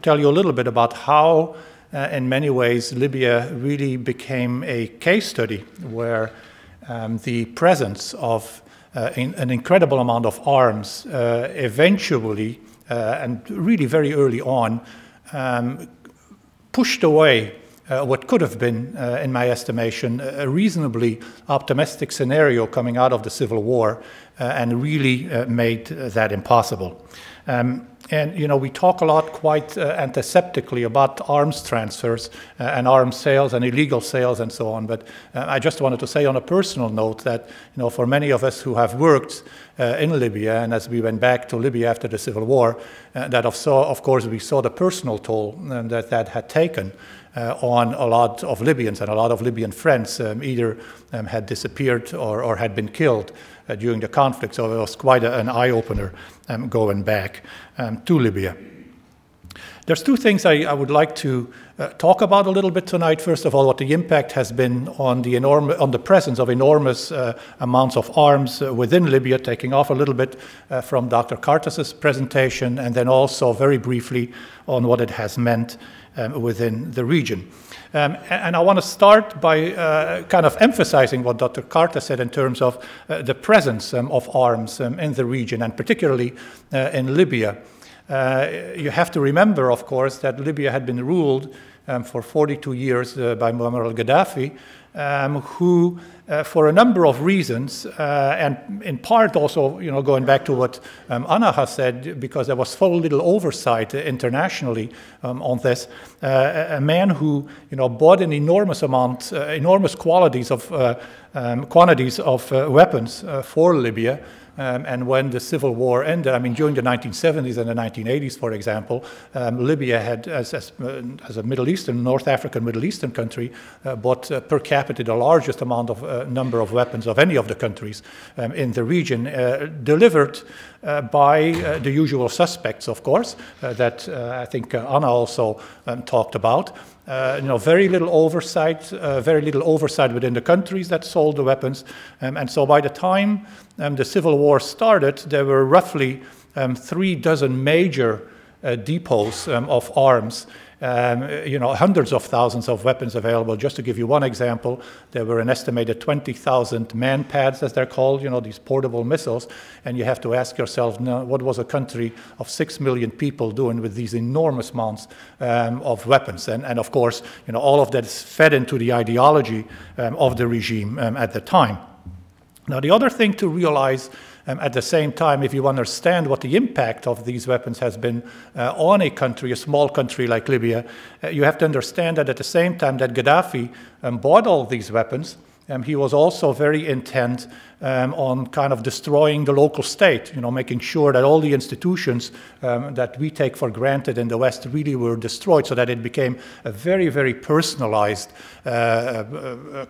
tell you a little bit about how, in many ways, Libya really became a case study where the presence of an incredible amount of arms eventually, and really very early on, pushed away what could have been, in my estimation, a reasonably optimistic scenario coming out of the Civil War, and really made that impossible. And, you know, we talk a lot quite antiseptically about arms transfers and arms sales and illegal sales and so on. But I just wanted to say on a personal note that, you know, for many of us who have worked in Libya, and as we went back to Libya after the Civil War, that of course we saw the personal toll that had taken on a lot of Libyans, and a lot of Libyan friends either had disappeared or had been killed during the conflict. So it was quite an eye-opener going back to Libya. There's two things I would like to talk about a little bit tonight. First of all, what the impact has been on the presence of enormous amounts of arms within Libya, taking off a little bit from Dr. Kartas' presentation, and then also very briefly on what it has meant within the region. And I want to start by kind of emphasizing what Dr. Kartas said in terms of the presence of arms in the region, and particularly in Libya. You have to remember, of course, that Libya had been ruled for 42 years by Muammar al-Gaddafi, who, for a number of reasons, and in part also, you know, going back to what Anna has said, because there was so little oversight internationally on this, a man who, you know, bought an enormous quantities of weapons for Libya. And when the Civil War ended, I mean, during the 1970s and the 1980s, for example, Libya had, as a Middle Eastern, North African Middle Eastern country, bought per capita the largest amount of number of weapons of any of the countries in the region, delivered by the usual suspects, of course, that I think Anna also talked about. You know, very little oversight within the countries that sold the weapons, and so by the time the Civil War started, there were roughly 36 major depots of arms. You know, hundreds of thousands of weapons available. Just to give you one example, there were an estimated 20,000 man-pads, as they're called, you know, these portable missiles, and you have to ask yourself, now, what was a country of 6 million people doing with these enormous amounts of weapons? And of course, you know, all of that is fed into the ideology of the regime at the time. Now, the other thing to realize at the same time, if you understand what the impact of these weapons has been on a country, a small country like Libya, you have to understand that at the same time that Gaddafi bought all these weapons, he was also very intent on kind of destroying the local state, you know, making sure that all the institutions that we take for granted in the West really were destroyed, so that it became a very, very personalized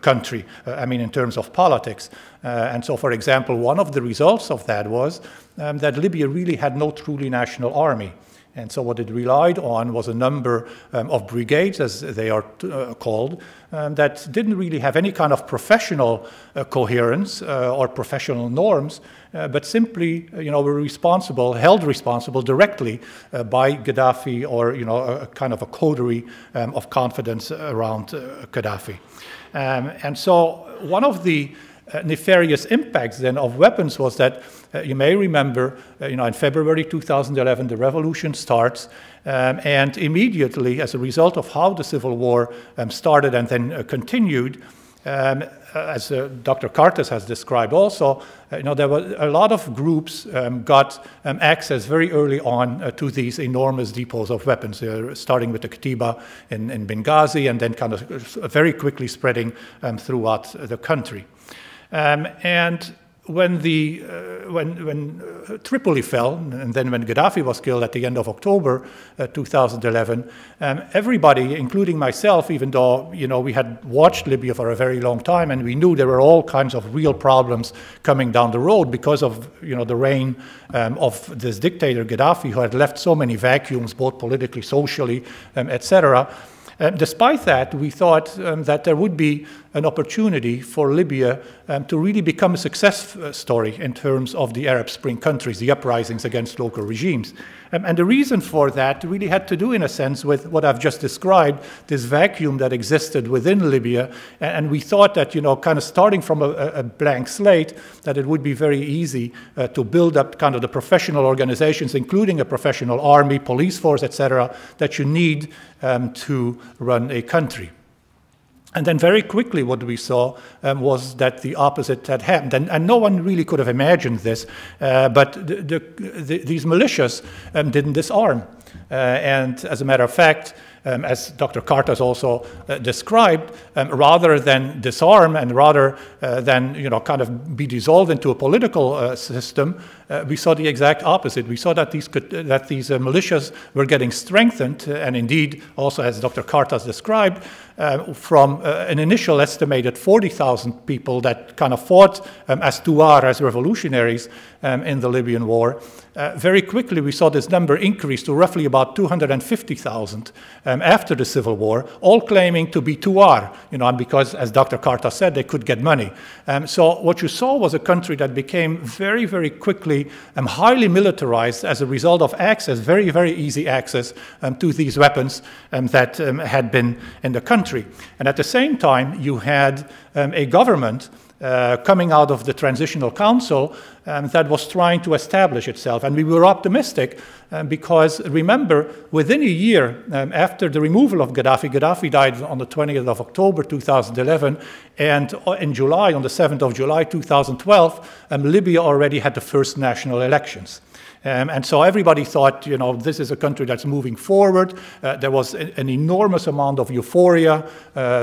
country, I mean, in terms of politics. And so, for example, one of the results of that was that Libya really had no truly national army. And so what it relied on was a number of brigades, as they are called, that didn't really have any kind of professional coherence or professional norms, but simply, you know, were held responsible directly by Gaddafi, or, you know, a kind of a coterie of confidence around Gaddafi. And so one of the nefarious impacts then of weapons was that you may remember, you know, in February 2011, the revolution starts, and immediately, as a result of how the Civil War started and then continued, as Dr. Kartas has described also, you know, there were a lot of groups got access very early on to these enormous depots of weapons, starting with the Katiba in Benghazi, and then kind of very quickly spreading throughout the country. And when Tripoli fell, and then when Gaddafi was killed at the end of October 2011, everybody, including myself, even though we had watched Libya for a very long time, and we knew there were all kinds of real problems coming down the road because of the reign of this dictator Gaddafi, who had left so many vacuums, both politically, socially, etc. Despite that, we thought that there would be an opportunity for Libya to really become a success story in terms of the Arab Spring countries, the uprisings against local regimes. And the reason for that really had to do, in a sense, with what I've just described, this vacuum that existed within Libya. And we thought that, kind of starting from a blank slate, that it would be very easy to build up kind of the professional organizations, including a professional army, police force, etc., that you need to run a country. And then very quickly what we saw was that the opposite had happened. And no one really could have imagined this, but these militias didn't disarm. And as a matter of fact, as Dr. Kartas also described, rather than disarm and rather than kind of be dissolved into a political system, we saw the exact opposite. We saw that these militias were getting strengthened, and indeed, also as Dr. Kartas described, from an initial estimated 40,000 people that kind of fought as Tuareg, as revolutionaries in the Libyan war. Very quickly, we saw this number increase to roughly about 250,000 after the civil war, all claiming to be Tuareg, because, as Dr. Kartas said, they could get money. So what you saw was a country that became very, very quickly highly militarized as a result of access, very, very easy access to these weapons that had been in the country. And at the same time, you had a government coming out of the Transitional Council that was trying to establish itself. And we were optimistic because, remember, within a year after the removal of Gaddafi, Gaddafi died on the 20th of October 2011, and in July, on the 7th of July 2012, Libya already had the first national elections. And so everybody thought, this is a country that's moving forward. There was an enormous amount of euphoria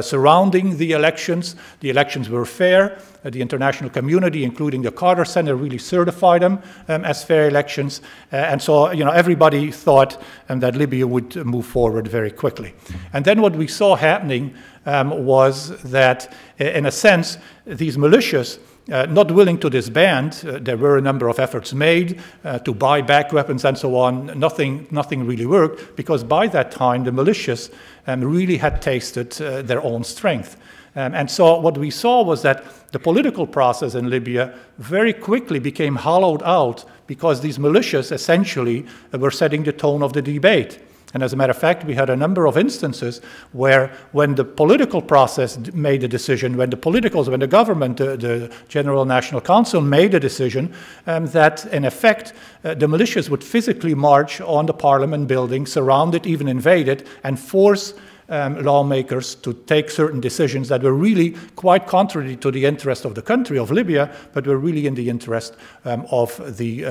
surrounding the elections. The elections were fair. The international community, including the Carter Center, really certified them as fair elections. And so, everybody thought that Libya would move forward very quickly. And then what we saw happening was that, in a sense, these militias, not willing to disband, there were a number of efforts made to buy back weapons and so on. Nothing really worked, because by that time the militias really had tasted their own strength. And so what we saw was that the political process in Libya very quickly became hollowed out, because these militias essentially were setting the tone of the debate. And as a matter of fact, we had a number of instances where, when the political process made a decision, when the government, the General National Council made a decision, that in effect the militias would physically march on the parliament building, surround it, even invade it, and force lawmakers to take certain decisions that were really quite contrary to the interest of the country, of Libya, but were really in the interest of the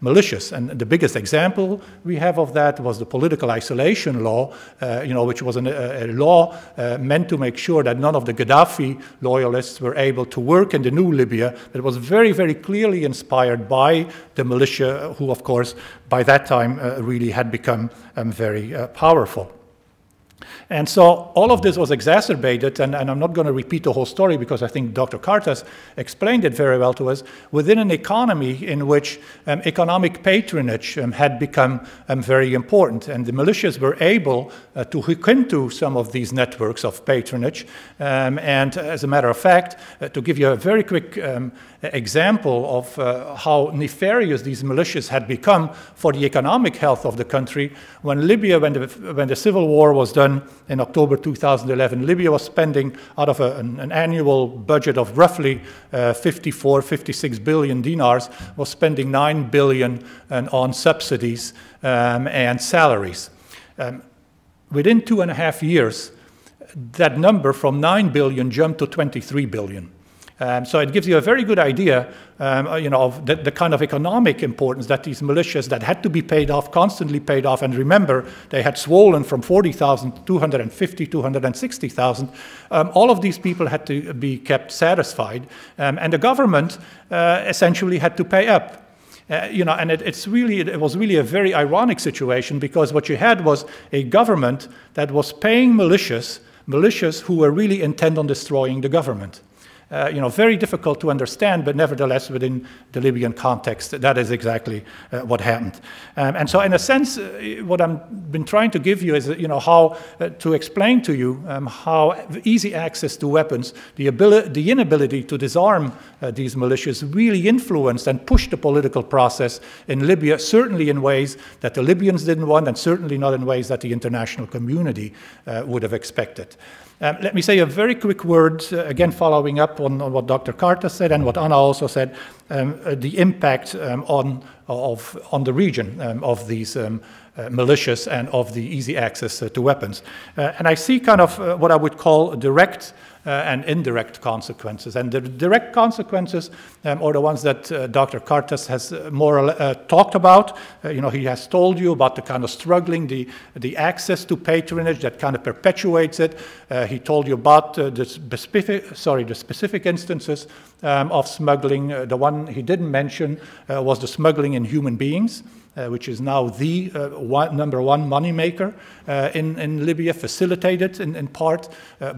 militias. And the biggest example we have of that was the political isolation law, which was a law meant to make sure that none of the Gaddafi loyalists were able to work in the new Libya. It was very, very clearly inspired by the militia, who, of course, by that time really had become very powerful. And so all of this was exacerbated, and I'm not going to repeat the whole story because I think Dr. Kartas explained it very well to us, within an economy in which economic patronage had become very important. And the militias were able to hook into some of these networks of patronage. And as a matter of fact, to give you a very quick example of how nefarious these militias had become for the economic health of the country, when the civil war was done in October 2011, Libya was spending, out of an annual budget of roughly 56 billion dinars, was spending 9 billion on subsidies and salaries. Within 2.5 years, that number from 9 billion jumped to 23 billion. So it gives you a very good idea, of the kind of economic importance that these militias that had to be paid off, constantly paid off, and remember, they had swollen from 40,000 to 250, 260,000. All of these people had to be kept satisfied, and the government essentially had to pay up. And it was really a very ironic situation, because what you had was a government that was paying militias who were really intent on destroying the government. Very difficult to understand, but nevertheless, within the Libyan context, that is exactly what happened. And so, in a sense, what I've been trying to give you is, how to explain to you how easy access to weapons, the inability to disarm these militias, really influenced and pushed the political process in Libya, certainly in ways that the Libyans didn't want, and certainly not in ways that the international community would have expected. Let me say a very quick word, again following up on what Dr. Kartas said and what Anna also said, the impact on the region of these militias and of the easy access to weapons. And I see kind of what I would call direct and indirect consequences. And the direct consequences are the ones that Dr. Kartas has more talked about. He has told you about the kind of struggling, the access to patronage that kind of perpetuates it. He told you about the specific instances of smuggling. The one he didn't mention was the smuggling in human beings, which is now the number one moneymaker in Libya, facilitated in part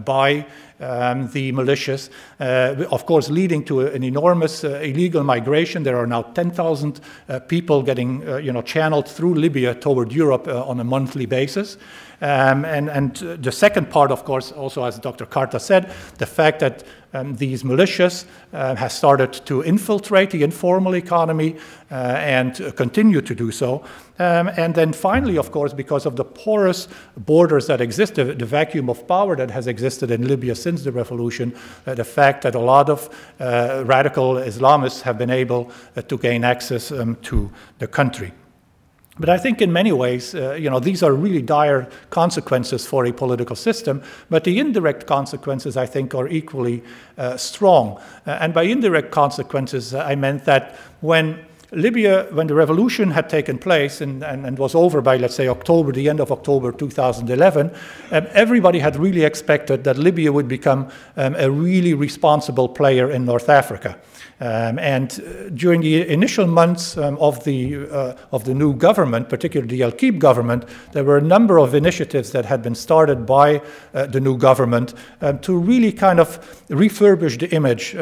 by the militias, of course leading to an enormous illegal migration. There are now 10,000 people getting channeled through Libya toward Europe on a monthly basis. And the second part, of course, also as Dr. Kartas said, the fact that these militias have started to infiltrate the informal economy and continue to do so. And then finally, of course, because of the porous borders that exist, the vacuum of power that has existed in Libya since the revolution, the fact that a lot of radical Islamists have been able to gain access to the country. But I think in many ways, these are really dire consequences for a political system, but the indirect consequences, I think, are equally strong. And by indirect consequences, I meant that when the revolution had taken place and was over by, let's say, the end of October 2011, everybody had really expected that Libya would become a really responsible player in North Africa. And during the initial months of the new government, particularly the Al-Kib government, there were a number of initiatives that had been started by the new government to really kind of refurbish the image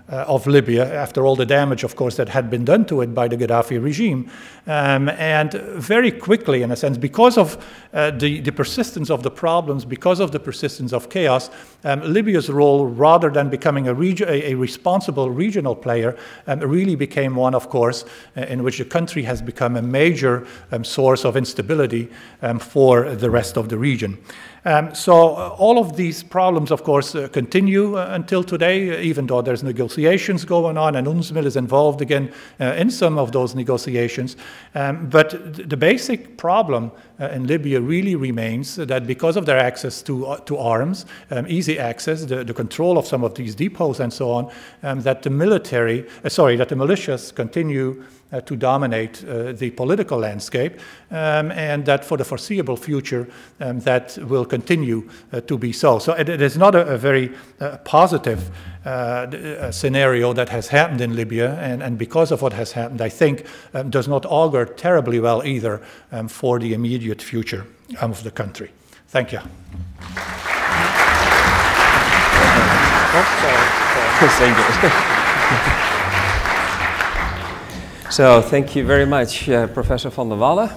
of Libya after all the damage, of course, that had been done to it by the Gaddafi regime. And very quickly, in a sense, because of the persistence of the problems, because of the persistence of chaos, Libya's role, rather than becoming a responsible regional player, really became one, of course, in which the country has become a major source of instability for the rest of the region. So all of these problems, of course, continue until today, even though there's negotiations going on, and UNSMIL is involved again in some of those negotiations. But the basic problem in Libya really remains that because of their access to arms, easy access, the control of some of these depots and so on, that the militias continue to dominate the political landscape, and that for the foreseeable future that will continue to be so. So it is not a very positive scenario that has happened in Libya, and because of what has happened, I think does not augur terribly well either for the immediate future of the country. Thank you. So thank you very much, Professor Vandewalle,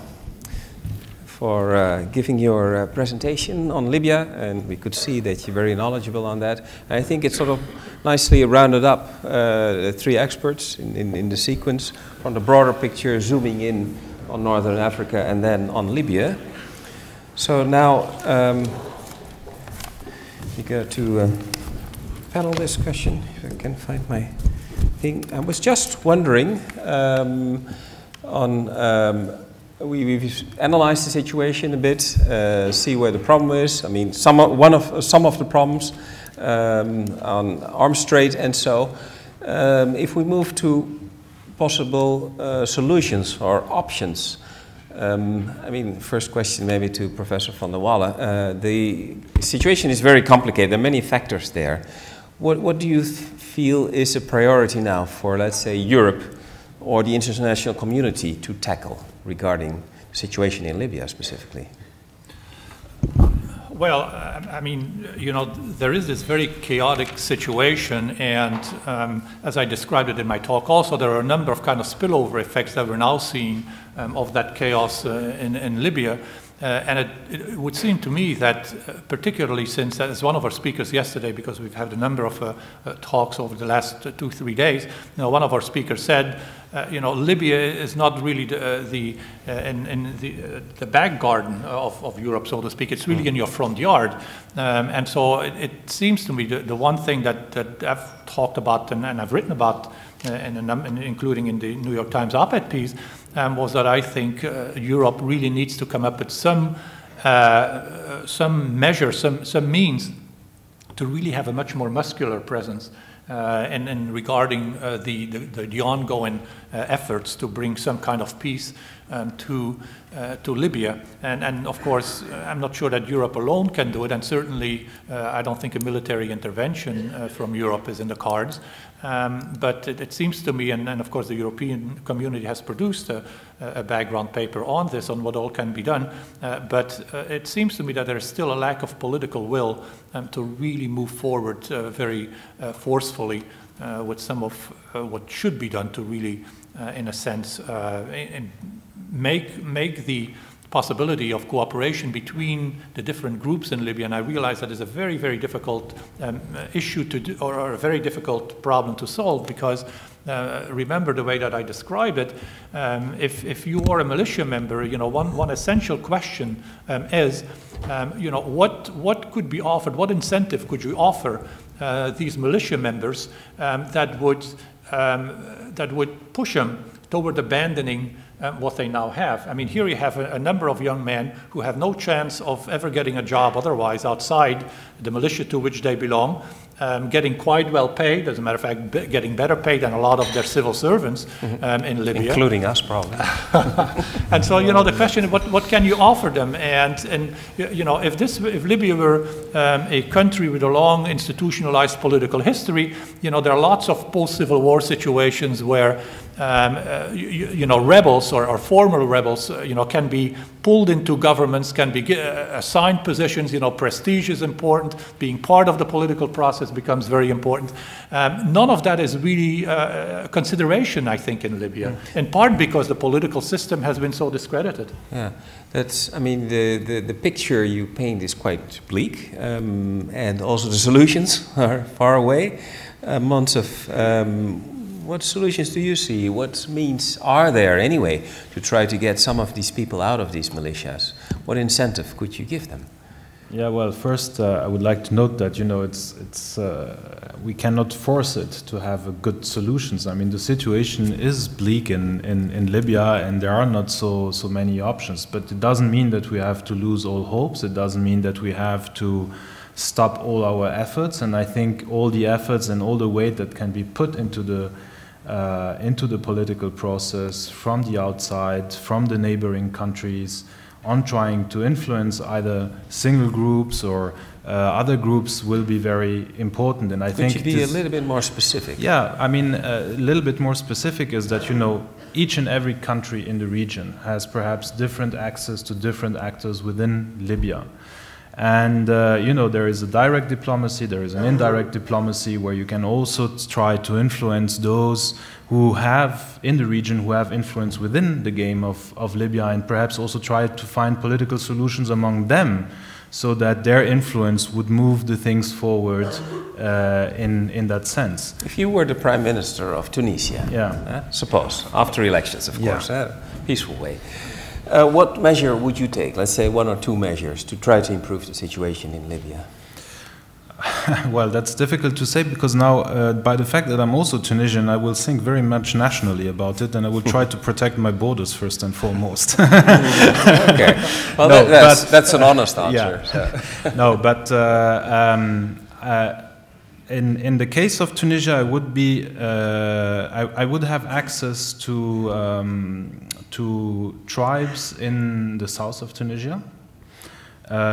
for giving your presentation on Libya, and we could see that you're very knowledgeable on that. And I think it sort of nicely rounded up the three experts in the sequence from the broader picture, zooming in on Northern Africa and then on Libya. So now we go to panel discussion, if I can find my thing. I was just wondering, we've analyzed the situation a bit, see where the problem is. I mean, some of the problems on arms trade and so. If we move to possible solutions or options, I mean, first question maybe to Professor Vandewalle. The situation is very complicated. There are many factors there. What do you feel is a priority now for, let's say, Europe or the international community to tackle regarding the situation in Libya specifically? Well, I mean, you know, there is this very chaotic situation, and as I described it in my talk also, there are a number of kind of spillover effects that we're now seeing of that chaos in Libya. And it would seem to me that, particularly since, as one of our speakers yesterday, because we've had a number of talks over the last 2-3 days, you know, one of our speakers said, you know, Libya is not really the back garden of Europe, so to speak. It's really in your front yard. And so it seems to me the one thing that I've talked about and I've written about, including in the New York Times op-ed piece, was that I think Europe really needs to come up with some measure, some means to really have a much more muscular presence and regarding the ongoing efforts to bring some kind of peace to Libya. And of course, I'm not sure that Europe alone can do it, and certainly I don't think a military intervention from Europe is in the cards. But it seems to me, and of course the European community has produced a background paper on this, on what all can be done, but it seems to me that there is still a lack of political will to really move forward very forcefully with some of what should be done to really, in a sense, make the possibility of cooperation between the different groups in Libya. And I realize that is a very, very difficult issue to do, or a very difficult problem to solve, because remember the way that I described it, if you are a militia member, you know, one essential question is, you know, what could be offered, what incentive could you offer these militia members that would push them toward abandoning what they now have. I mean, here you have a number of young men who have no chance of ever getting a job otherwise outside the militia to which they belong, getting quite well paid, as a matter of fact, getting better paid than a lot of their civil servants in Libya. Including us, probably. And so, you know, the question is, what can you offer them? And you know, if Libya were a country with a long institutionalized political history, you know, there are lots of post-Civil War situations where you know, rebels or former rebels, you know, can be pulled into governments, can be assigned positions. You know, prestige is important. Being part of the political process becomes very important. None of that is really consideration, I think, in Libya, in part because the political system has been so discredited. Yeah, that's. I mean, the picture you paint is quite bleak, and also the solutions are far away. Moncef, what solutions do you see? What means are there anyway to try to get some of these people out of these militias? What incentive could you give them? Yeah, well, first I would like to note that, you know, we cannot force it to have good solutions. I mean, the situation is bleak in Libya, and there are not so many options. But it doesn't mean that we have to lose all hopes. It doesn't mean that we have to stop all our efforts. And I think all the efforts and all the weight that can be put into the political process from the outside, from the neighboring countries, on trying to influence either single groups or other groups will be very important. And I think could you be a little bit more specific? Yeah, I mean, a little bit more specific is that, you know, each and every country in the region has perhaps different access to different actors within Libya. And, you know, there is a direct diplomacy, there is an indirect diplomacy where you can also try to influence those who have, in the region, who have influence within the game of Libya, and perhaps also try to find political solutions among them so that their influence would move the things forward in that sense. If you were the Prime Minister of Tunisia, suppose, after elections, of course, peaceful way, what measure would you take, let's say 1 or 2 measures, to try to improve the situation in Libya? Well, that's difficult to say, because now, by the fact that I'm also Tunisian, I will think very much nationally about it, and I will try to protect my borders first and foremost. Okay, well, no, that's an honest answer. Yeah. So. No, but in the case of Tunisia, I would be I would have access to tribes in the south of Tunisia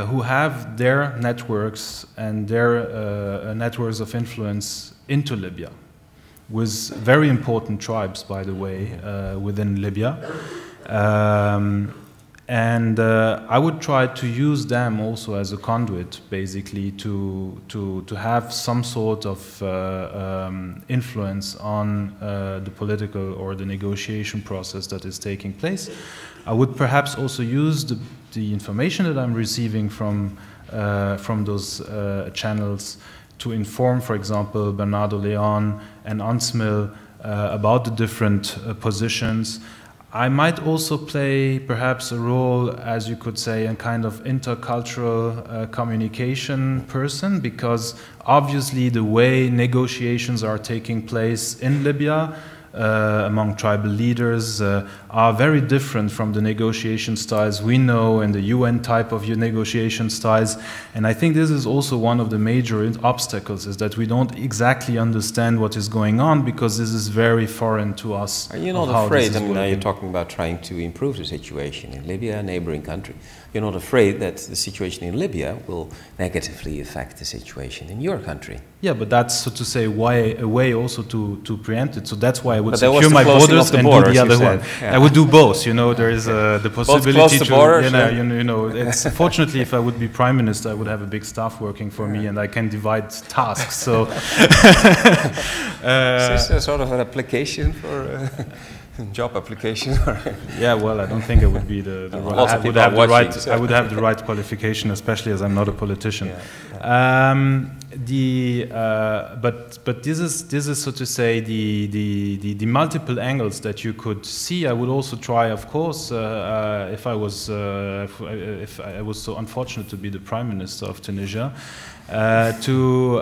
who have their networks and their networks of influence into Libya, with very important tribes, by the way, within Libya. And I would try to use them also as a conduit, basically, to have some sort of influence on the political or the negotiation process that is taking place. I would perhaps also use the information that I'm receiving from those channels to inform, for example, Bernardo Leon and Ansmil about the different positions. I might also play perhaps a role, as you could say, a kind of intercultural communication person, because obviously the way negotiations are taking place in Libya among tribal leaders are very different from the negotiation styles we know and the UN type of negotiation styles. And I think this is also one of the major obstacles, is that we don't exactly understand what is going on, because this is very foreign to us. Are you not afraid, I mean, now you're talking about trying to improve the situation in Libya, a neighboring country. You're not afraid that the situation in Libya will negatively affect the situation in your country? Yeah, but that's, so to say, a way also to preempt it. So that's why I would but secure my borders and do the other one. Yeah. I would do both. You know, there is the possibility close the borders, you know, it's fortunately, if I would be prime minister, I would have a big staff working for me, and I can divide tasks. So is this a sort of an application for? Job application? Yeah, well, I don't think it would be the right. I would have the right qualification, especially as I'm not a politician. Yeah. But this is so to say the multiple angles that you could see. I would also try, of course, if I was so unfortunate to be the prime minister of Tunisia, to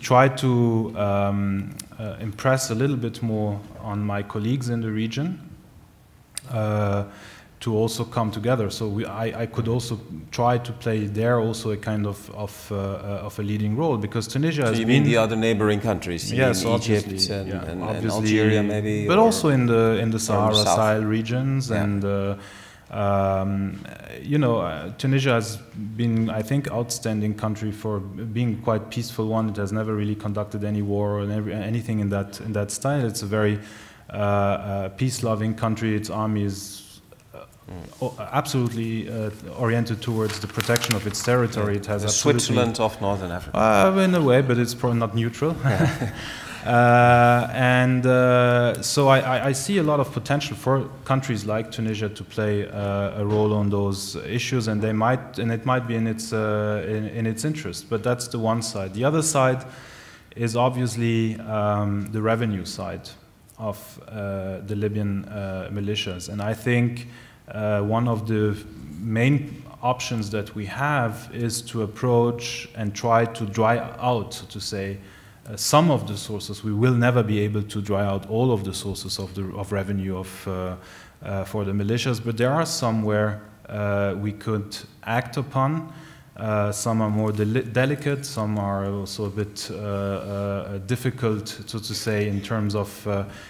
try to impress a little bit more on my colleagues in the region, to also come together. So I could also try to play there also a kind of a leading role, because Tunisia has been... You mean the other neighboring countries? Yes, Egypt and Algeria, maybe? But also in the Sahara-style regions, yeah. And you know, Tunisia has been, I think, outstanding country for being quite peaceful one. It has never really conducted any war or anything in that style. It's a very peace-loving country. Its army is absolutely oriented towards the protection of its territory. It has Switzerland of Northern Africa. In a way, but it's probably not neutral. So I see a lot of potential for countries like Tunisia to play a role on those issues, and it might be in its interest. But that's the one side. The other side is obviously the revenue side of the Libyan militias, and I think one of the main options that we have is to approach and try to dry out, so to say, some of the sources. We will never be able to dry out all of the sources of revenue for the militias, but there are some where we could act upon. Some are more delicate, some are also a bit difficult, so to say, in terms of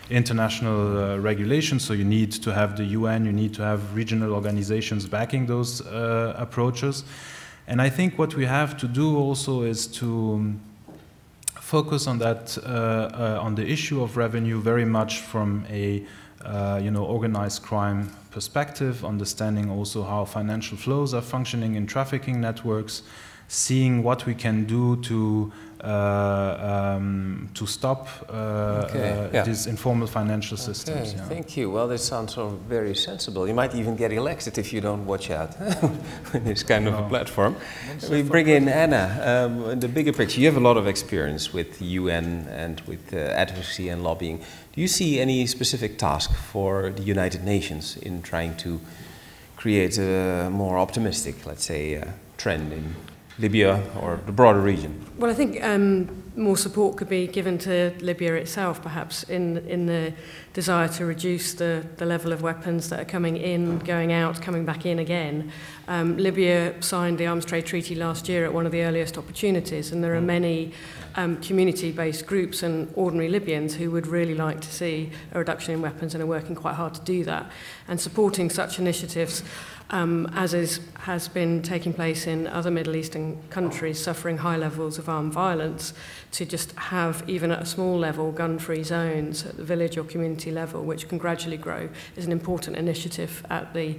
international regulation. So you need to have the UN, you need to have regional organizations backing those approaches. And I think what we have to do also is to focus on that, on the issue of revenue very much from a organized crime perspective, understanding also how financial flows are functioning in trafficking networks, seeing what we can do to stop these informal financial systems. Okay, thank you. Well, this sounds very sensible. You might even get elected if you don't watch out in this kind of a platform. We bring in Anna. In the bigger picture, you have a lot of experience with UN and with advocacy and lobbying. Do you see any specific task for the United Nations in trying to create a more optimistic, let's say, trend in Libya or the broader region? Well, I think more support could be given to Libya itself, perhaps, in the desire to reduce the level of weapons that are coming in, going out, coming back in again. Libya signed the Arms Trade Treaty last year at one of the earliest opportunities, and there are many community-based groups and ordinary Libyans who would really like to see a reduction in weapons and are working quite hard to do that. And supporting such initiatives, has been taking place in other Middle Eastern countries suffering high levels of armed violence, to just have, even at a small level, gun-free zones at the village or community level, which can gradually grow, is an important initiative at the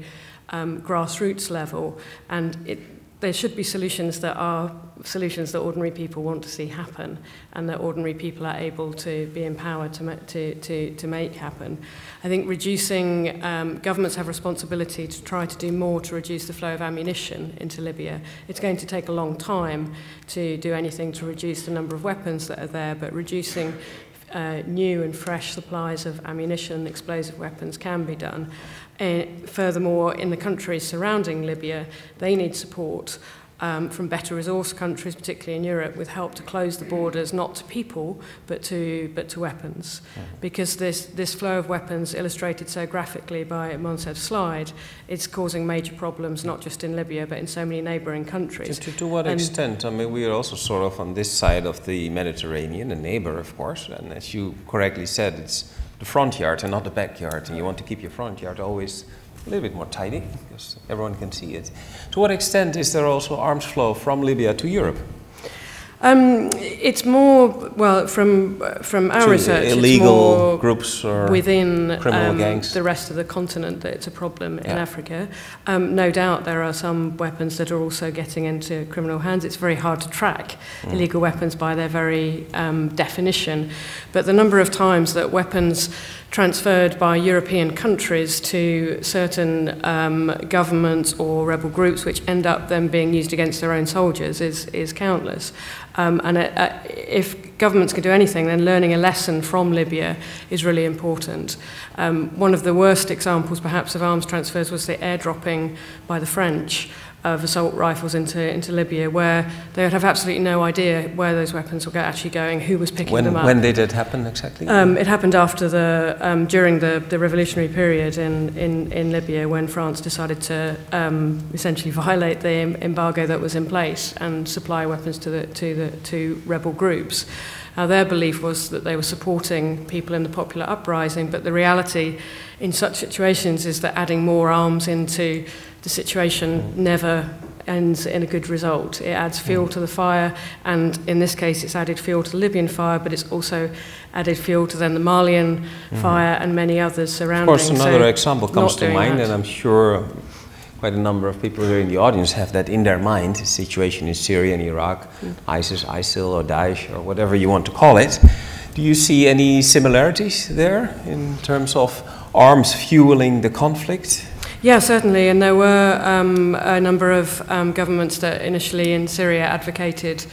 grassroots level. And there should be solutions that are solutions that ordinary people want to see happen, and that ordinary people are able to be empowered to make happen. I think reducing, governments have responsibility to try to do more to reduce the flow of ammunition into Libya. It's going to take a long time to do anything to reduce the number of weapons that are there, but reducing new and fresh supplies of ammunition, explosive weapons can be done. Furthermore, in the countries surrounding Libya, they need support from better resource countries, particularly in Europe, with help to close the borders, not to people, but to weapons. Because this flow of weapons, illustrated so graphically by Moncef's slide, is causing major problems, not just in Libya, but in so many neighbouring countries. To what extent? I mean, we are also sort of on this side of the Mediterranean, a neighbour, of course, and as you correctly said, it's the front yard and not the backyard, and you want to keep your front yard always a little bit more tidy, because everyone can see it. To what extent is there also arms flow from Libya to Europe? It's more, well, from our research, illegal it's more groups or within criminal gangs. The rest of the continent that it's a problem in Africa. No doubt there are some weapons that are also getting into criminal hands. It's very hard to track illegal weapons by their very definition. But the number of times that weapons transferred by European countries to certain governments or rebel groups, which end up then being used against their own soldiers, is countless. If governments can do anything, then learning a lesson from Libya is really important. One of the worst examples, perhaps, of arms transfers was the airdropping by the French of assault rifles into Libya, where they would have absolutely no idea where those weapons were actually going, who was picking them up. When did it happen exactly? It happened after during the revolutionary period in Libya, when France decided to essentially violate the embargo that was in place and supply weapons to rebel groups. Now, their belief was that they were supporting people in the popular uprising, but the reality in such situations is that adding more arms into the situation never ends in a good result. It adds fuel to the fire, and in this case it's added fuel to the Libyan fire, but it's also added fuel to then the Malian fire and many others surrounding. Of course, another example comes to mind, and I'm sure quite a number of people here in the audience have that in their mind, the situation in Syria and Iraq, ISIS, ISIL or Daesh or whatever you want to call it. Do you see any similarities there in terms of arms fueling the conflict? Yeah, certainly, and there were a number of governments that initially in Syria advocated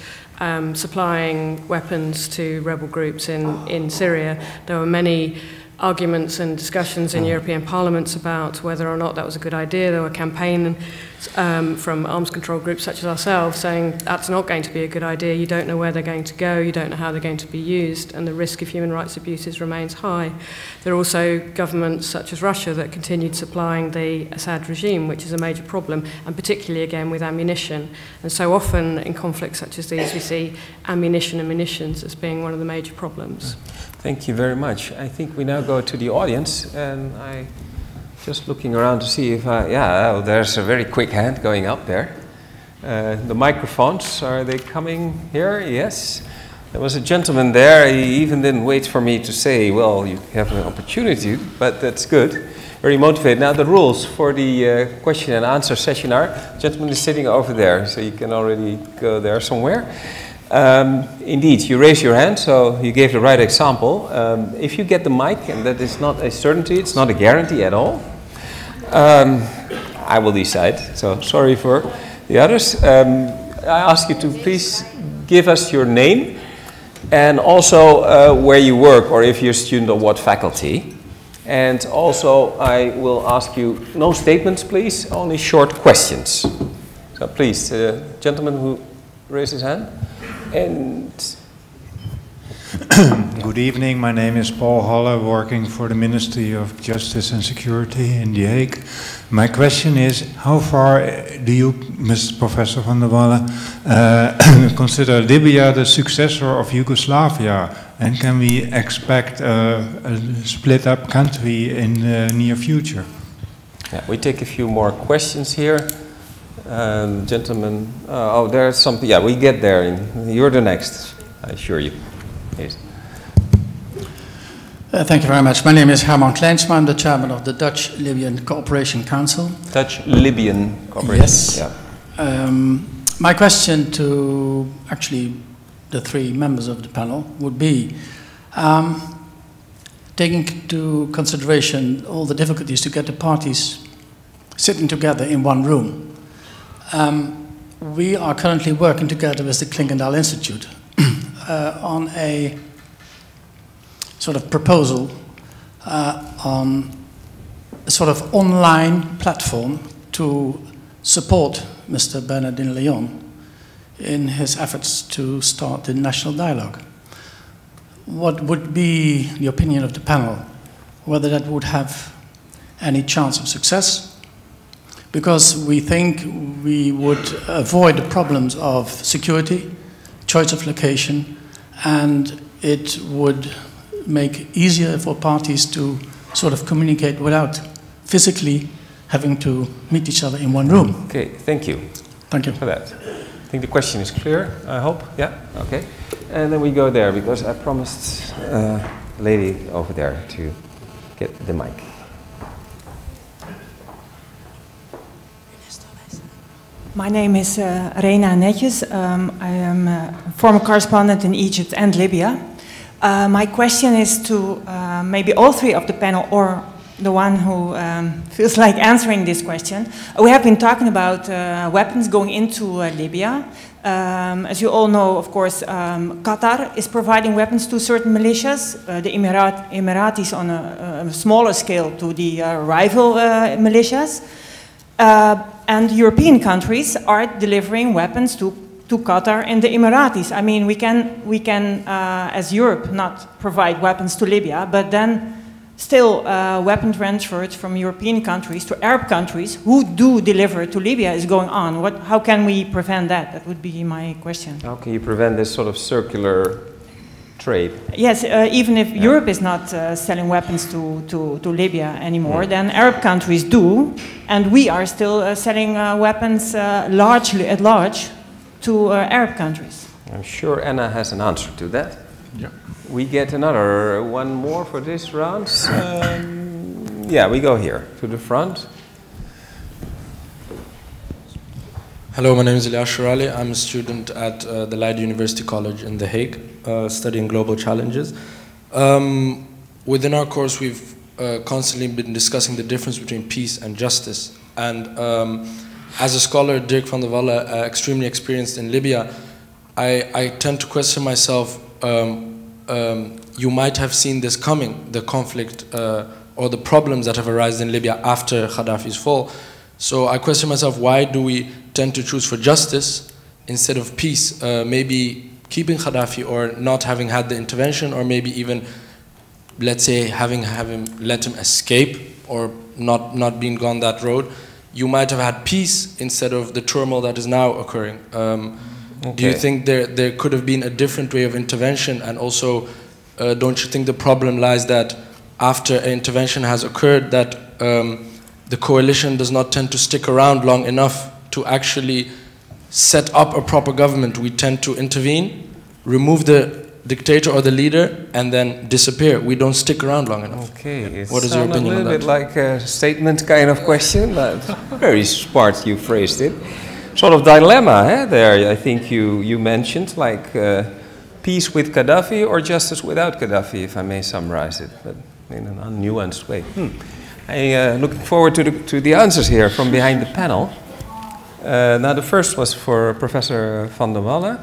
supplying weapons to rebel groups in Syria. There were many arguments and discussions in European parliaments about whether or not that was a good idea. There were campaigns from arms control groups such as ourselves saying that's not going to be a good idea, you don't know where they're going to go, you don't know how they're going to be used, and the risk of human rights abuses remains high. There are also governments such as Russia that continued supplying the Assad regime, which is a major problem, and particularly again with ammunition. And so often in conflicts such as these we see ammunition and munitions as being one of the major problems. Thank you very much. I think we now go to the audience, and I just looking around to see if there's a very quick hand going up there. The microphones, are they coming here? Yes. There was a gentleman there, he even didn't wait for me to say, well, you have an opportunity, but that's good. Very motivated. Now the rules for the question and answer session are, the gentleman is sitting over there, so you can already go there somewhere. Indeed, you raise your hand, so you gave the right example. If you get the mic, and that is not a certainty, it's not a guarantee at all, I will decide, so sorry for the others. I ask you to please give us your name and also where you work, or if you're a student of what faculty. And also I will ask you, no statements please, only short questions. So please, gentleman who raised his hand. And Good evening, my name is Paul Halle, working for the Ministry of Justice and Security in The Hague. My question is, how far do you, Mr. Professor Vandewalle, consider Libya the successor of Yugoslavia? And can we expect a split-up country in the near future? Yeah, we take a few more questions here. Gentlemen, oh, there's something, yeah, we get there. You're the next, I assure you. Yes. Thank you very much. My name is Herman Kleinsma. I'm the chairman of the Dutch-Libyan Cooperation Council. Dutch-Libyan Cooperation, yes. Yeah. My question to actually the three members of the panel would be, taking into consideration all the difficulties to get the parties sitting together in one room, we are currently working together with the Klingendahl Institute on a sort of proposal on a sort of online platform to support Mr. Bernardin Leon in his efforts to start the national dialogue. What would be the opinion of the panel, whether that would have any chance of success? Because we think we would avoid the problems of security, choice of location, and it would make easier for parties to sort of communicate without physically having to meet each other in one room. Okay, thank you. Thank you for that. I think the question is clear, I hope. Yeah, okay. And then we go there, because I promised a lady over there to get the mic. My name is Rena Netjes. I am a former correspondent in Egypt and Libya. My question is to maybe all three of the panel, or the one who feels like answering this question. We have been talking about weapons going into Libya. As you all know, of course, Qatar is providing weapons to certain militias, the Emiratis on a smaller scale to the rival militias. And European countries are delivering weapons to Qatar and the Emiratis. I mean, we can as Europe, not provide weapons to Libya, but then still weapon transfers from European countries to Arab countries who do deliver to Libya is going on. How can we prevent that? That would be my question. How can you prevent this sort of circular trade? Yes, even if Europe is not selling weapons to Libya anymore, then Arab countries do, and we are still selling weapons largely at large to Arab countries. I'm sure Anna has an answer to that. Yeah. We get another one more for this round. Yeah, we go here to the front. Hello, my name is Elias Shirali. I'm a student at the Leiden University College in The Hague, studying global challenges. Within our course, we've constantly been discussing the difference between peace and justice. And as a scholar, Dirk Vandewalle, extremely experienced in Libya, I tend to question myself, you might have seen this coming, the conflict or the problems that have arisen in Libya after Gaddafi's fall. So I question myself, why do we tend to choose for justice instead of peace? Maybe keeping Gaddafi or not having had the intervention, or maybe even, let's say, having let him escape or not being gone that road, you might have had peace instead of the turmoil that is now occurring. Do you think there could have been a different way of intervention? And also, don't you think the problem lies that after an intervention has occurred, that the coalition does not tend to stick around long enough to actually set up a proper government? We tend to intervene, remove the dictator or the leader, and then disappear. We don't stick around long enough. Okay, what is your opinion on that? A little bit like a statement kind of question, but very smart you phrased it. Sort of dilemma there, I think you mentioned, like peace with Gaddafi or justice without Gaddafi, if I may summarize it, but in an unnuanced way. I look forward to the answers here from behind the panel. Now the first was for Professor Vandewalle.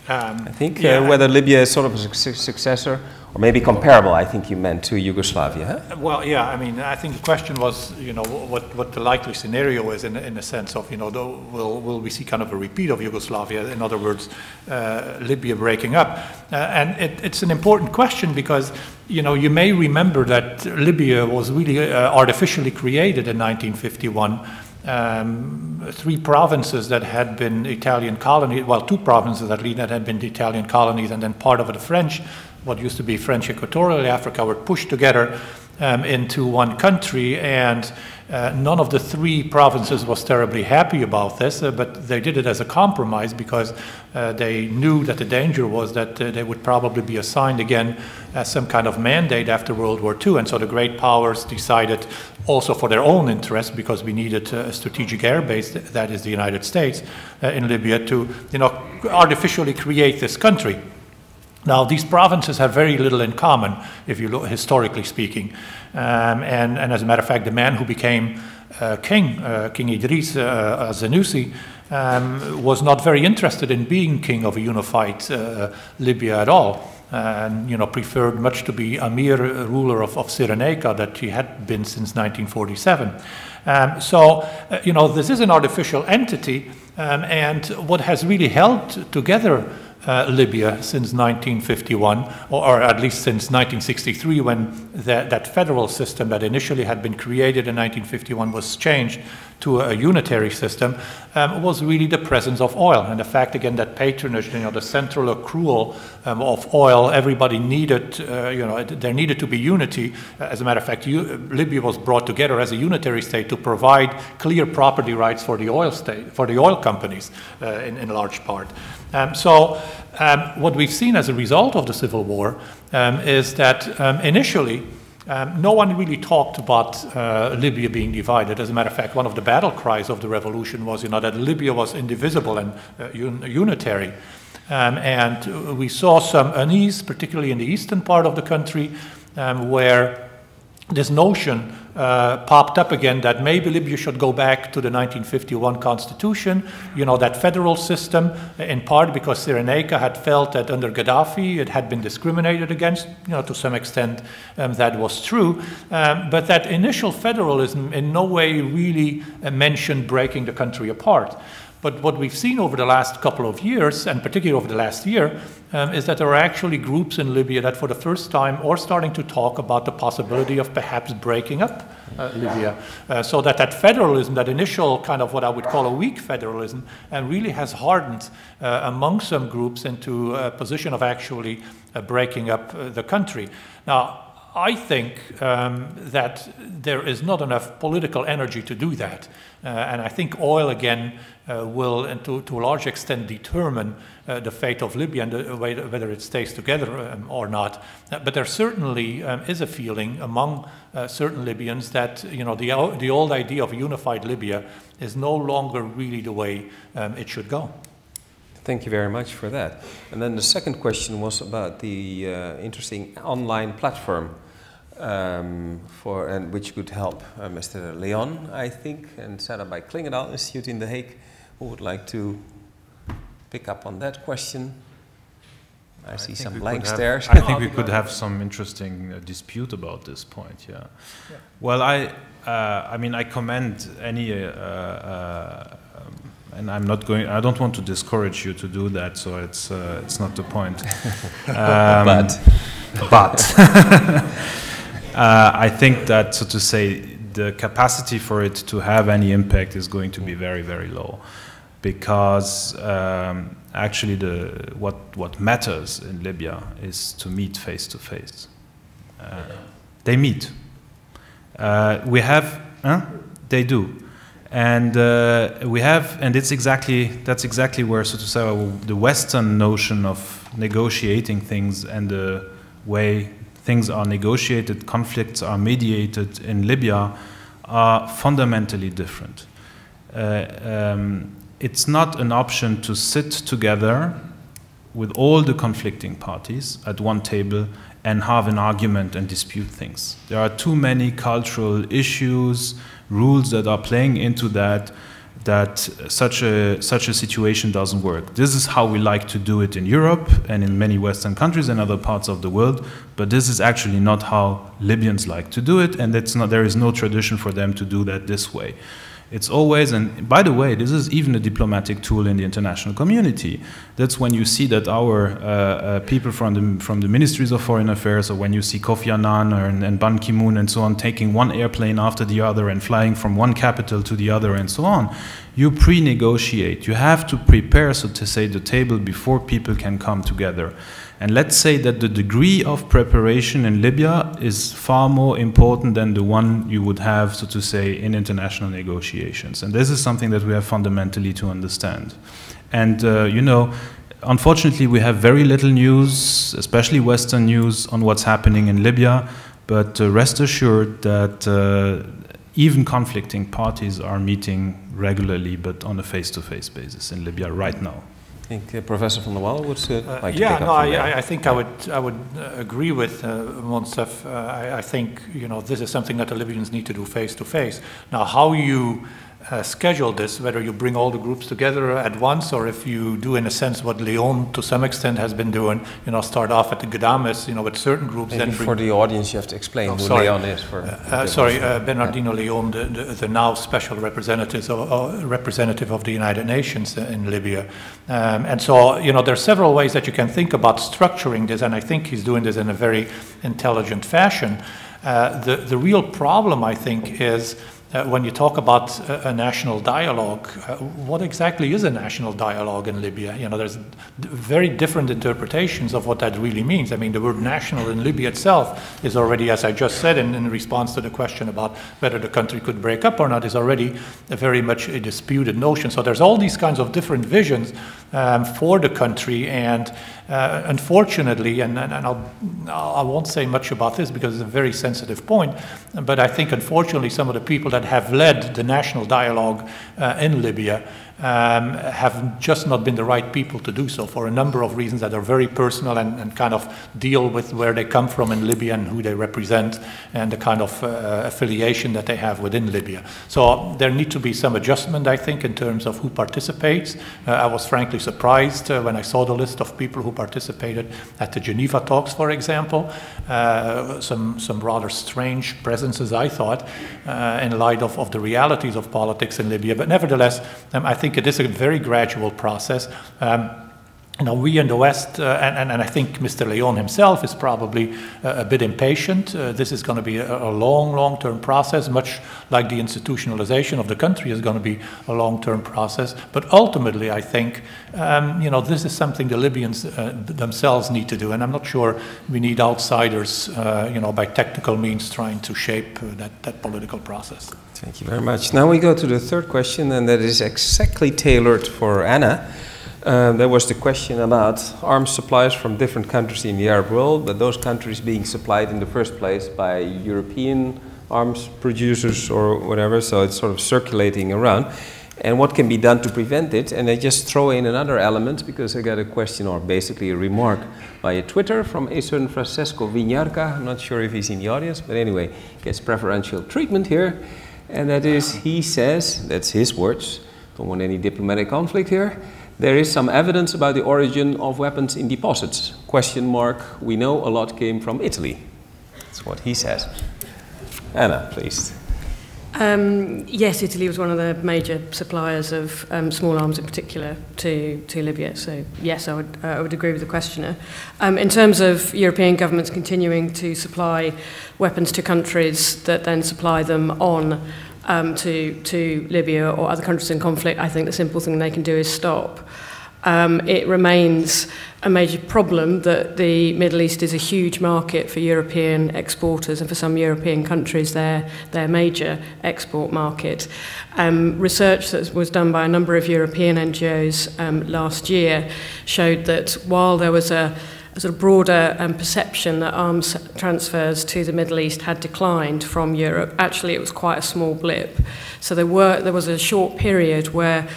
I think whether Libya is sort of a successor, or maybe comparable, I think you meant, to Yugoslavia. Huh? Well, yeah, I mean, I think the question was, you know, what the likely scenario is in the sense of, you know, will we see kind of a repeat of Yugoslavia? In other words, Libya breaking up. And it's an important question because, you know, you may remember that Libya was really artificially created in 1951. 3 provinces that had been Italian colonies, well, 2 provinces at least that had been the Italian colonies, and then part of the French, what used to be French Equatorial Africa, were pushed together into one country, and none of the 3 provinces was terribly happy about this, but they did it as a compromise because they knew that the danger was that they would probably be assigned again as some kind of mandate after World War II, and so the great powers decided, also for their own interest, because we needed a strategic air base, that is the United States, in Libya, to, you know, artificially create this country. Now, these provinces have very little in common, if you look historically speaking. And as a matter of fact, the man who became king, King Idris Senussi, was not very interested in being king of a unified Libya at all. And, you know, preferred much to be Amir, ruler of Cyrenaica, that he had been since 1947. You know, this is an artificial entity, and what has really held together Libya since 1951, or at least since 1963, when that federal system that initially had been created in 1951 was changed to a unitary system, was really the presence of oil. And the fact, again, that patronage, you know, the central accrual of oil, everybody needed, you know, there needed to be unity. As a matter of fact, Libya was brought together as a unitary state to provide clear property rights for the oil state, for the oil companies in large part. What we've seen as a result of the civil war is that initially no one really talked about Libya being divided. As a matter of fact, one of the battle cries of the revolution was, you know, that Libya was indivisible and unitary. And we saw some unease, particularly in the eastern part of the country, where this notion popped up again that maybe Libya should go back to the 1951 constitution, you know, that federal system, in part because Cyrenaica had felt that under Gaddafi it had been discriminated against, you know, to some extent that was true, but that initial federalism in no way really mentioned breaking the country apart. But what we've seen over the last couple of years, and particularly over the last year, is that there are actually groups in Libya that for the first time are starting to talk about the possibility of perhaps breaking up Libya. So that federalism, that initial kind of what I would call a weak federalism, really has hardened among some groups into a position of actually breaking up the country. Now, I think that there is not enough political energy to do that. And I think oil, again, will, and to a large extent, determine the fate of Libya and whether it stays together or not. But there certainly is a feeling among certain Libyans that, you know, the old idea of a unified Libya is no longer really the way it should go. Thank you very much for that. And then the second question was about the interesting online platform which could help Mr. Leon, I think, and set up by Klingendahl Institute in The Hague. Who would like to pick up on that question? I see some blank stares. I think we could have some interesting dispute about this point. Yeah. Well, I mean, I commend any, and I'm not going. I don't want to discourage you to do that. So it's not the point. But I think that, so to say, the capacity for it to have any impact is going to be very, very low, because actually what matters in Libya is to meet face to face. They meet. We have, they do, and we have, and that's exactly where, so to say, the Western notion of negotiating things and the way things are negotiated, conflicts are mediated in Libya, are fundamentally different. It's not an option to sit together with all the conflicting parties at one table and have an argument and dispute things. There are too many cultural issues, rules that are playing into that that such a situation doesn't work. This is how we like to do it in Europe and in many Western countries and other parts of the world, but this is actually not how Libyans like to do it, and there is no tradition for them to do that this way. It's always, and by the way, this is even a diplomatic tool in the international community. That's when you see that our people from the ministries of foreign affairs, or when you see Kofi Annan and Ban Ki-moon and so on, taking one airplane after the other and flying from one capital to the other and so on, you pre-negotiate. You have to prepare, so to say, the table before people can come together. And let's say that the degree of preparation in Libya is far more important than the one you would have, so to say, in international negotiations. And this is something that we have fundamentally to understand. And, you know, unfortunately, we have very little news, especially Western news, on what's happening in Libya. But rest assured that even conflicting parties are meeting regularly, but on a face-to-face basis in Libya right now. I think Professor Vandewalle would like to yeah, pick no, up I think I would agree with Moncef. I think, you know, this is something that the Libyans need to do face to face. Now, how you schedule this, whether you bring all the groups together at once, or if you do, in a sense, what Leon to some extent has been doing, you know, start off at the Ghadames, you know, with certain groups. Maybe then for the audience, you have to explain who Leon is. Bernardino Leon, the now special representative of the United Nations in Libya. And so, you know, there are several ways that you can think about structuring this, and I think he's doing this in a very intelligent fashion. The real problem, I think, is when you talk about a national dialogue, what exactly is a national dialogue in Libya? You know, there's very different interpretations of what that really means. I mean, the word national in Libya itself is already, as I just said, in response to the question about whether the country could break up or not, is already very much a disputed notion. So there's all these kinds of different visions for the country, and unfortunately, and I won't say much about this because it's a very sensitive point, but I think unfortunately some of the people that have led the national dialogue in Libya have just not been the right people to do so, for a number of reasons that are very personal and kind of deal with where they come from in Libya and who they represent and the kind of affiliation that they have within Libya. So there need to be some adjustment, I think, in terms of who participates. I was frankly surprised when I saw the list of people who participated at the Geneva talks, for example. Some rather strange presences, I thought, in light of the realities of politics in Libya. But nevertheless, I think it is a very gradual process. You know, we in the West, and I think Mr. Leon himself is probably a bit impatient. This is going to be a long-term process, much like the institutionalization of the country is going to be a long-term process. But ultimately, I think, you know, this is something the Libyans themselves need to do. And I'm not sure we need outsiders, you know, by technical means trying to shape that political process. Thank you very much. Now we go to the third question, and that is exactly tailored for Anna. There was the question about arms supplies from different countries in the Arab world, but those countries being supplied in the first place by European arms producers or whatever, so it's sort of circulating around. And what can be done to prevent it? And I just throw in another element, because I got a question, or basically a remark, via Twitter from a certain Francesco Vignarca. I'm not sure if he's in the audience, but anyway, gets preferential treatment here. And that is, he says, that's his words, don't want any diplomatic conflict here, there is some evidence about the origin of weapons in deposits. Question mark, we know a lot came from Italy. That's what he says. Anna, please. Yes, Italy was one of the major suppliers of small arms in particular to Libya. So yes, I would agree with the questioner. In terms of European governments continuing to supply weapons to countries that then supply them on to Libya or other countries in conflict, I think the simple thing they can do is stop. It remains a major problem that the Middle East is a huge market for European exporters, and for some European countries their major export market. Research that was done by a number of European NGOs last year showed that while there was a sort of broader perception that arms transfers to the Middle East had declined from Europe, actually it was quite a small blip. So there was a short period where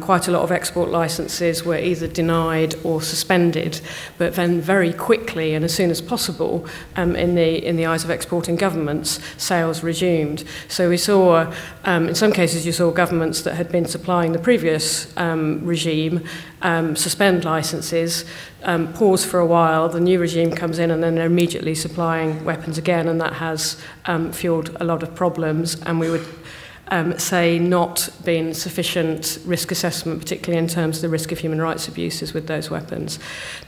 quite a lot of export licenses were either denied or suspended, but then very quickly and as soon as possible, in the eyes of exporting governments, sales resumed. So we saw, in some cases you saw governments that had been supplying the previous regime suspend licenses, pause for a while, the new regime comes in and then they're immediately supplying weapons again, and that has fueled a lot of problems, and we would say not been sufficient risk assessment, particularly in terms of the risk of human rights abuses with those weapons.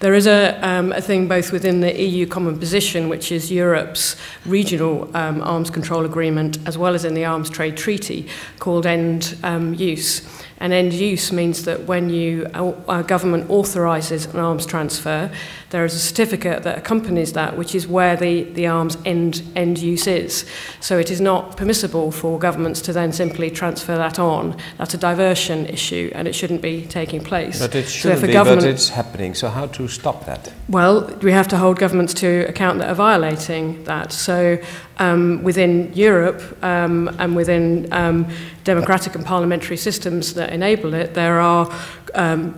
There is a thing both within the EU common position, which is Europe's regional arms control agreement, as well as in the arms trade treaty, called end use. And end use means that when a government authorises an arms transfer, there is a certificate that accompanies that, which is where the arms end use is. So it is not permissible for governments to then simply transfer that on. That's a diversion issue, and it shouldn't be taking place. But it shouldn't be, but it's happening. So how to stop that? Well, we have to hold governments to account that are violating that. So within Europe and within democratic and parliamentary systems that enable it, there are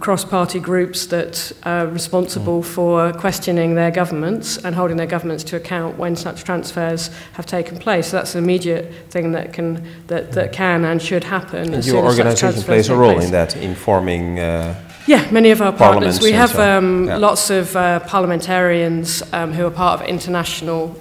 cross-party groups that are responsible for questioning their governments and holding their governments to account when such transfers have taken place. So that's an immediate thing that can and should happen. And your organisation plays a role in that, informing. Yeah, many of our partners. We have yeah. lots of parliamentarians who are part of international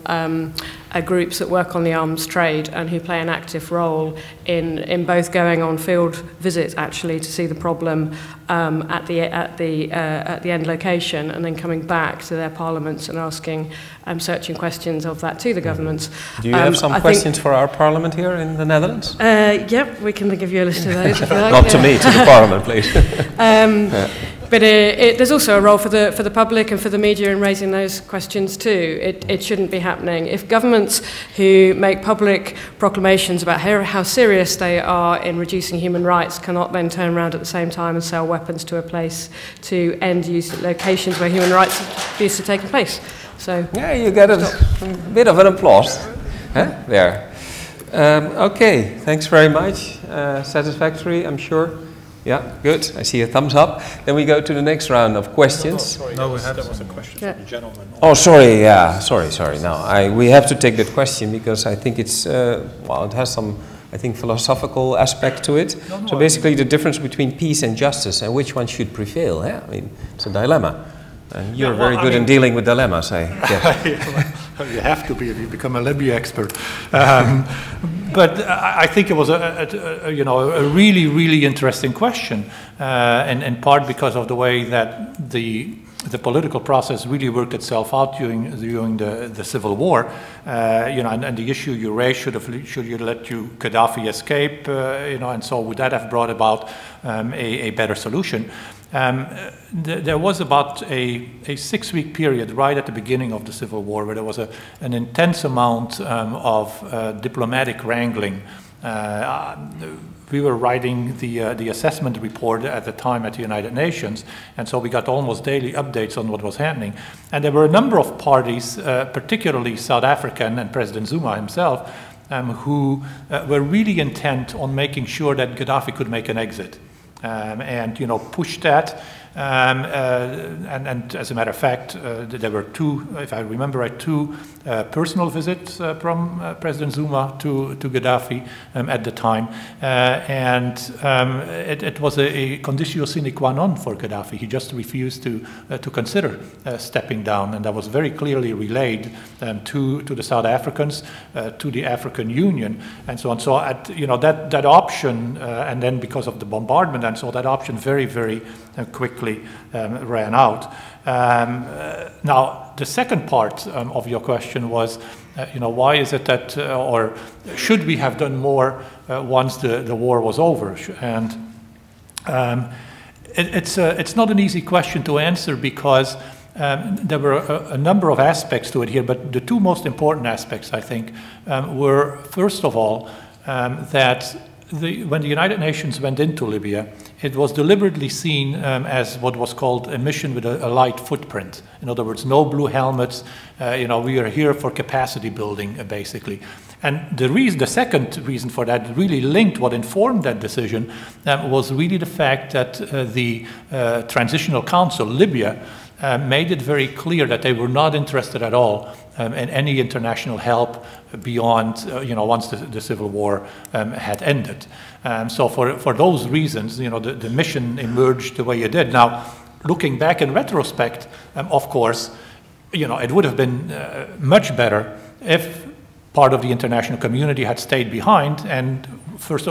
groups that work on the arms trade and who play an active role in both going on field visits actually to see the problem at the end location, and then coming back to their parliaments and asking searching questions of that to the governments. Do you have some questions for our parliament here in the Netherlands? Yep, we can give you a list of those if you like. Not to me, to the parliament, please. But there's also a role for the public and for the media in raising those questions too. It shouldn't be happening. If governments who make public proclamations about how serious they are in reducing human rights cannot then turn around at the same time and sell weapons to a place, to end-use locations where human rights abuse are taking place. So yeah, you get a bit of an applause there. Okay, thanks very much. Satisfactory, I'm sure. Yeah, good. I see a thumbs up. Then we go to the next round of questions. There was a question from the gentleman. Oh, sorry. Yeah, sorry. No, we have to take that question because I think it's well, it has some, I think, philosophical aspect to it. So basically, the difference between peace and justice and which one should prevail. Yeah, I mean, it's a dilemma. And you're very good in dealing with dilemmas, I guess. You have to be if you become a Libya expert. But I think it was a really, really interesting question, and in part because of the way that the political process really worked itself out during the civil war, and the issue you raised, should you let Gaddafi escape, and so would that have brought about a better solution? There was about a 6-week period right at the beginning of the Civil War where there was an intense amount of diplomatic wrangling. We were writing the assessment report at the time at the United Nations, and so we got almost daily updates on what was happening. And there were a number of parties, particularly South African and President Zuma himself, who were really intent on making sure that Gaddafi could make an exit. And push that, and as a matter of fact, there were two, if I remember right, two personal visits from President Zuma to Gaddafi at the time, and it was a conditio sine qua non for Gaddafi. He just refused to consider stepping down, and that was very clearly relayed to the South Africans, to the African Union, and so on. So that option, and then because of the bombardment, and so that option very, very quickly ran out. Now, the second part of your question was, why is it that, or should we have done more once the war was over? And it's not an easy question to answer because there were a number of aspects to it here, but the two most important aspects, I think, were, first of all, that when the United Nations went into Libya, it was deliberately seen as what was called a mission with a light footprint. In other words, no blue helmets. We are here for capacity building, basically. And the second reason for that, really linked what informed that decision, was really the fact that the Transitional Council, Libya, made it very clear that they were not interested at all in any international help beyond, once the civil war had ended. So for those reasons, the mission emerged the way it did. Now, looking back in retrospect, of course, it would have been much better if part of the international community had stayed behind and first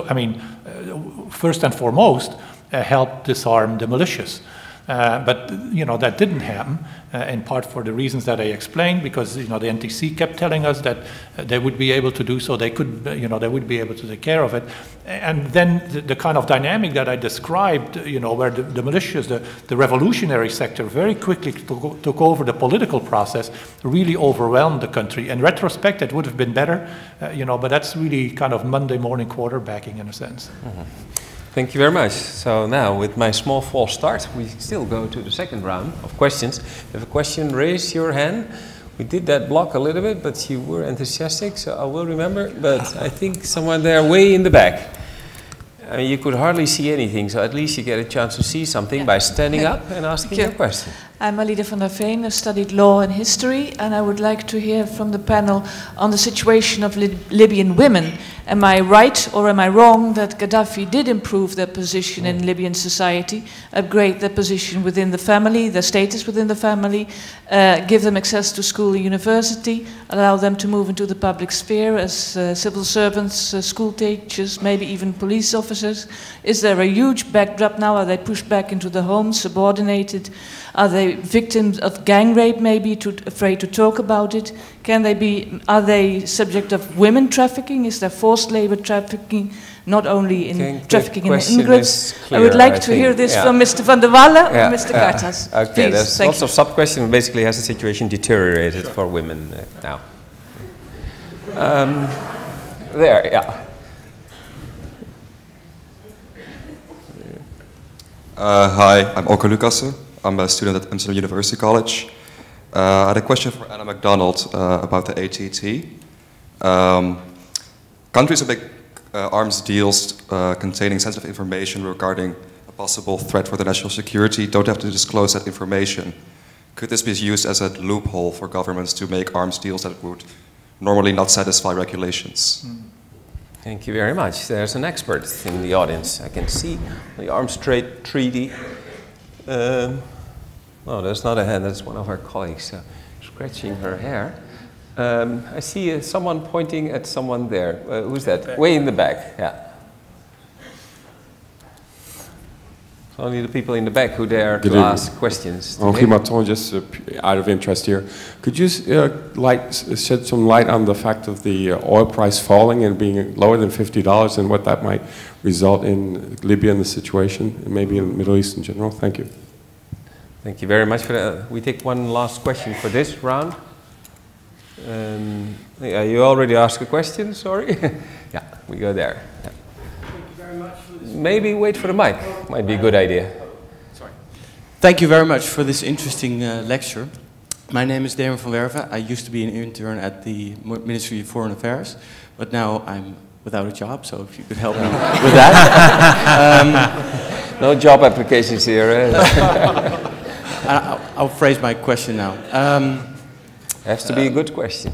and foremost helped disarm the militias. But that didn't happen, in part for the reasons that I explained, because the NTC kept telling us that they would be able to do so, they could, they would be able to take care of it. And then the kind of dynamic that I described, where the militias, the revolutionary sector very quickly took over the political process, really overwhelmed the country. In retrospect, it would have been better, but that's really kind of Monday morning quarterbacking in a sense. Mm-hmm. Thank you very much. So now, with my small false start, we still go to the second round of questions. If you have a question, raise your hand. We did that block a little bit, but you were enthusiastic, so I will remember. But I think someone there way in the back. You could hardly see anything, so at least you get a chance to see something by standing up and asking your question. I'm Alida van der Veen. I've studied law and history, and I would like to hear from the panel on the situation of Libyan women. Am I right or am I wrong that Gaddafi did improve their position in Libyan society, upgrade their position within the family, their status within the family, give them access to school and university, allow them to move into the public sphere as civil servants, school teachers, maybe even police officers? Is there a huge backdrop now? Are they pushed back into the home, subordinated? Are they victims of gang rape, maybe afraid to talk about it? Are they subject of women trafficking? Is there forced labor trafficking, not only in trafficking in immigrants? Clear, I would like to hear this from Mr. Vandewalle or Mr. Kartas. Okay, please. there's lots of sub-questions. Basically, has the situation deteriorated for women now? There, yeah. Hi, I'm Orko Lucassen. I'm a student at Amsterdam University College. I had a question for Anna Macdonald about the ATT. Countries that make arms deals containing sensitive information regarding a possible threat for the national security don't have to disclose that information. Could this be used as a loophole for governments to make arms deals that would normally not satisfy regulations? Thank you very much. There's an expert in the audience. I can see the Arms Trade Treaty. No, that's not a hand, that's one of our colleagues scratching her hair. I see someone pointing at someone there. Who's that? Way in the back, yeah. It's only the people in the back who dare to ask questions. Henri Maton, just out of interest here. Could you shed some light on the fact of the oil price falling and being lower than $50 and what that might result in Libya and the situation, and maybe in the Middle East in general? Thank you. Thank you very much for that. We take one last question for this round. Yeah, you already asked a question, sorry. Yeah, we go there. Yeah. Thank you very much for this. Maybe wait for the mic. Might be a good idea. Sorry. Thank you very much for this interesting lecture. My name is Dirk Vandewalle. I used to be an intern at the Ministry of Foreign Affairs, but now I'm without a job, so if you could help me with that. No job applications here. I'll phrase my question now. Has to be a good question.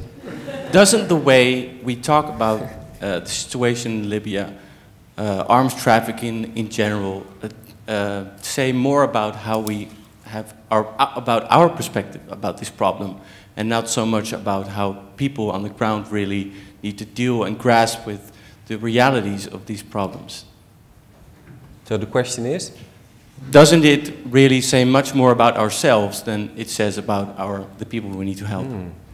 Doesn't the way we talk about the situation in Libya, arms trafficking in general, say more about how we have about our perspective about this problem, and not so much about how people on the ground really need to deal and grasp with the realities of these problems? So the question is? Doesn't it really say much more about ourselves than it says about the people we need to help?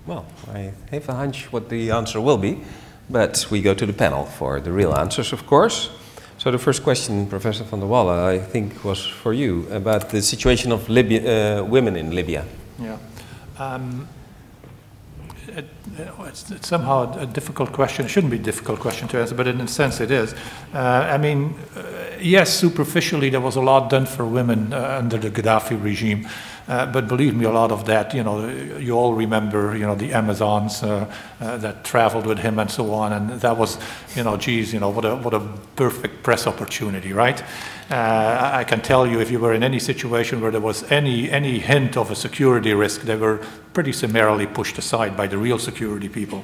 Well, I have a hunch what the answer will be, but we go to the panel for the real answers, of course. So the first question, Professor Vandewalle, I think was for you, about the situation of women in Libya. Yeah. It's somehow a difficult question. It shouldn't be a difficult question to answer, but in a sense it is. I mean, yes, superficially there was a lot done for women under the Gaddafi regime. But believe me, a lot of that, you know, you all remember, you know, the Amazons that traveled with him and so on, and that was, you know, geez, you know, what a perfect press opportunity, right? I can tell you, if you were in any situation where there was any hint of a security risk, they were pretty summarily pushed aside by the real security people.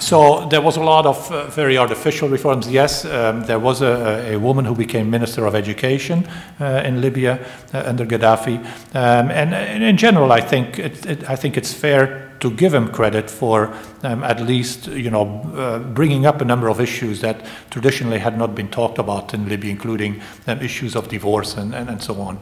So there was a lot of very artificial reforms. Yes, there was a woman who became Minister of Education in Libya under Gaddafi, and in general, I think it's fair to give him credit for at least, you know, bringing up a number of issues that traditionally had not been talked about in Libya, including issues of divorce and so on.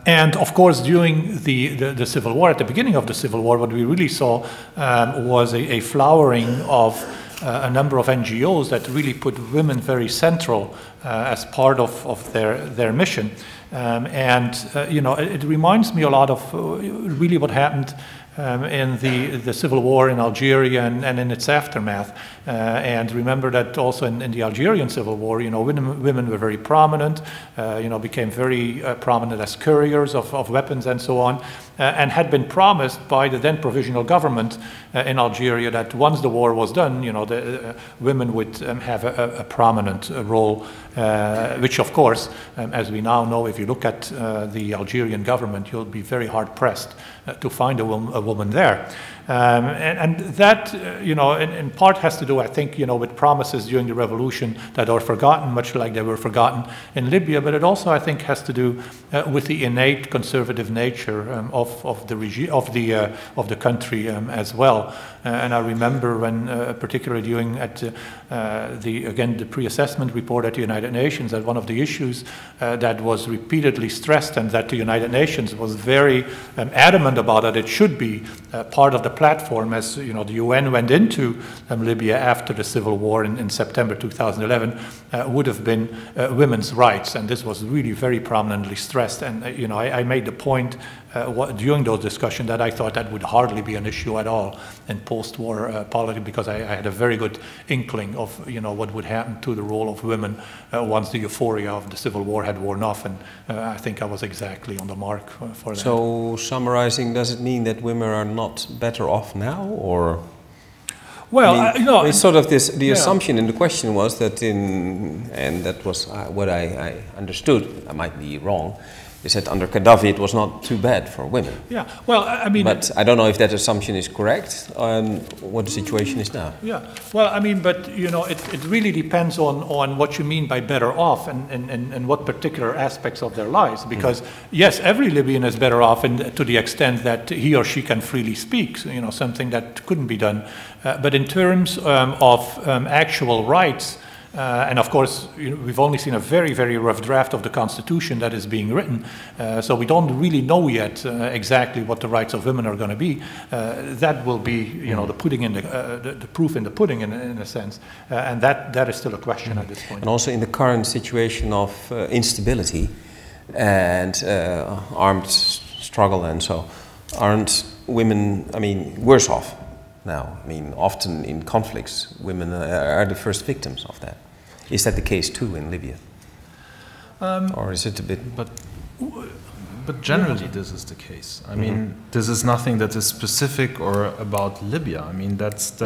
And of course, during the Civil War, at the beginning of the Civil War, what we really saw was a flowering of a number of NGOs that really put women very central as part of their mission. You know, it reminds me a lot of really what happened in the civil war in Algeria and in its aftermath. And remember that also in the Algerian civil war, you know, women were very prominent, you know, became very prominent as couriers of weapons and so on, and had been promised by the then provisional government in Algeria that once the war was done, you know, the women would have a prominent role, which of course, as we now know, if you look at the Algerian government, you'll be very hard pressed to find a woman there. And that, you know, in part has to do, I think, you know, with promises during the revolution that are forgotten, much like they were forgotten in Libya. But it also, I think, has to do with the innate conservative nature of the country as well. And I remember when, particularly during the pre-assessment report at the United Nations, that one of the issues that was repeatedly stressed, and that the United Nations was very adamant about, that it should be part of the platform, as you know, the UN went into Libya after the civil war in September 2011, would have been women's rights, and this was really very prominently stressed. And you know, I made the point during those discussions that I thought that would hardly be an issue at all in post-war politics, because I had a very good inkling of, you know, what would happen to the role of women once the euphoria of the civil war had worn off, and I think I was exactly on the mark for that. So, summarizing, does it mean that women are not better off now, or? Well, I mean, no, it's sort of this. The assumption in the question was that and that was what I understood. I might be wrong. They said under Gaddafi it was not too bad for women. Yeah, well, I mean... But I don't know if that assumption is correct, what the situation is now. Yeah, well, I mean, but, you know, it really depends on what you mean by better off and what particular aspects of their lives. Because, yes, every Libyan is better off to the extent that he or she can freely speak, you know, something that couldn't be done. But in terms of actual rights, and of course, you know, we've only seen a very, very rough draft of the Constitution that is being written, so we don't really know yet exactly what the rights of women are going to be. That will be, you know, the pudding in the proof in the pudding, in a sense, and that is still a question at this point. And also in the current situation of instability and armed struggle, and so aren't women, I mean, worse off now? I mean, often in conflicts, women are the first victims of that. Is that the case too in Libya? Or is it a bit... But generally this is the case. I mean, this is nothing that is specific or about Libya. I mean, that's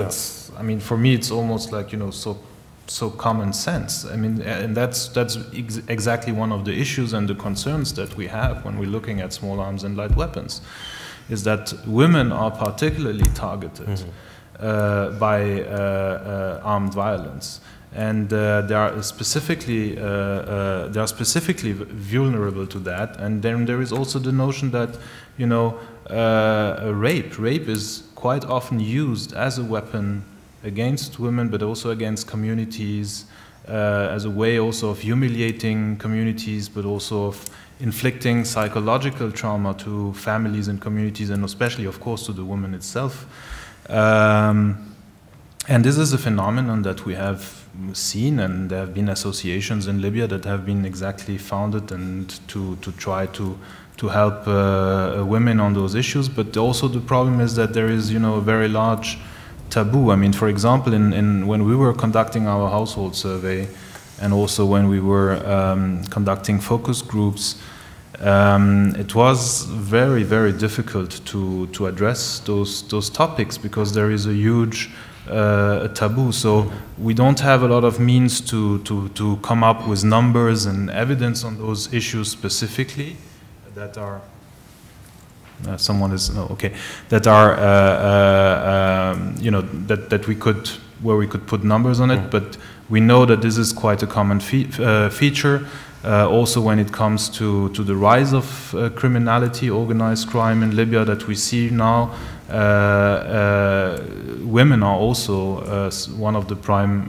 I mean, for me it's almost like, you know, so common sense. I mean, and that's exactly one of the issues and the concerns that we have when we're looking at small arms and light weapons, is that women are particularly targeted by armed violence. And they are specifically vulnerable to that. And then there is also the notion that, you know, rape is quite often used as a weapon against women, but also against communities, as a way also of humiliating communities, but also of inflicting psychological trauma to families and communities, and especially, of course, to the woman itself. And this is a phenomenon that we have seen, and there have been associations in Libya that have been exactly founded and to try to help women on those issues. But also the problem is that there is, you know, a very large taboo. I mean, for example, when we were conducting our household survey, and also when we were conducting focus groups, it was very, very difficult to address those topics because there is a huge taboo. So we don't have a lot of means to come up with numbers and evidence on those issues specifically that are someone is okay, that are you know, that we could, where we could put numbers on it, but we know that this is quite a common feature. Also when it comes to the rise of criminality, organized crime in Libya that we see now, women are also one of the prime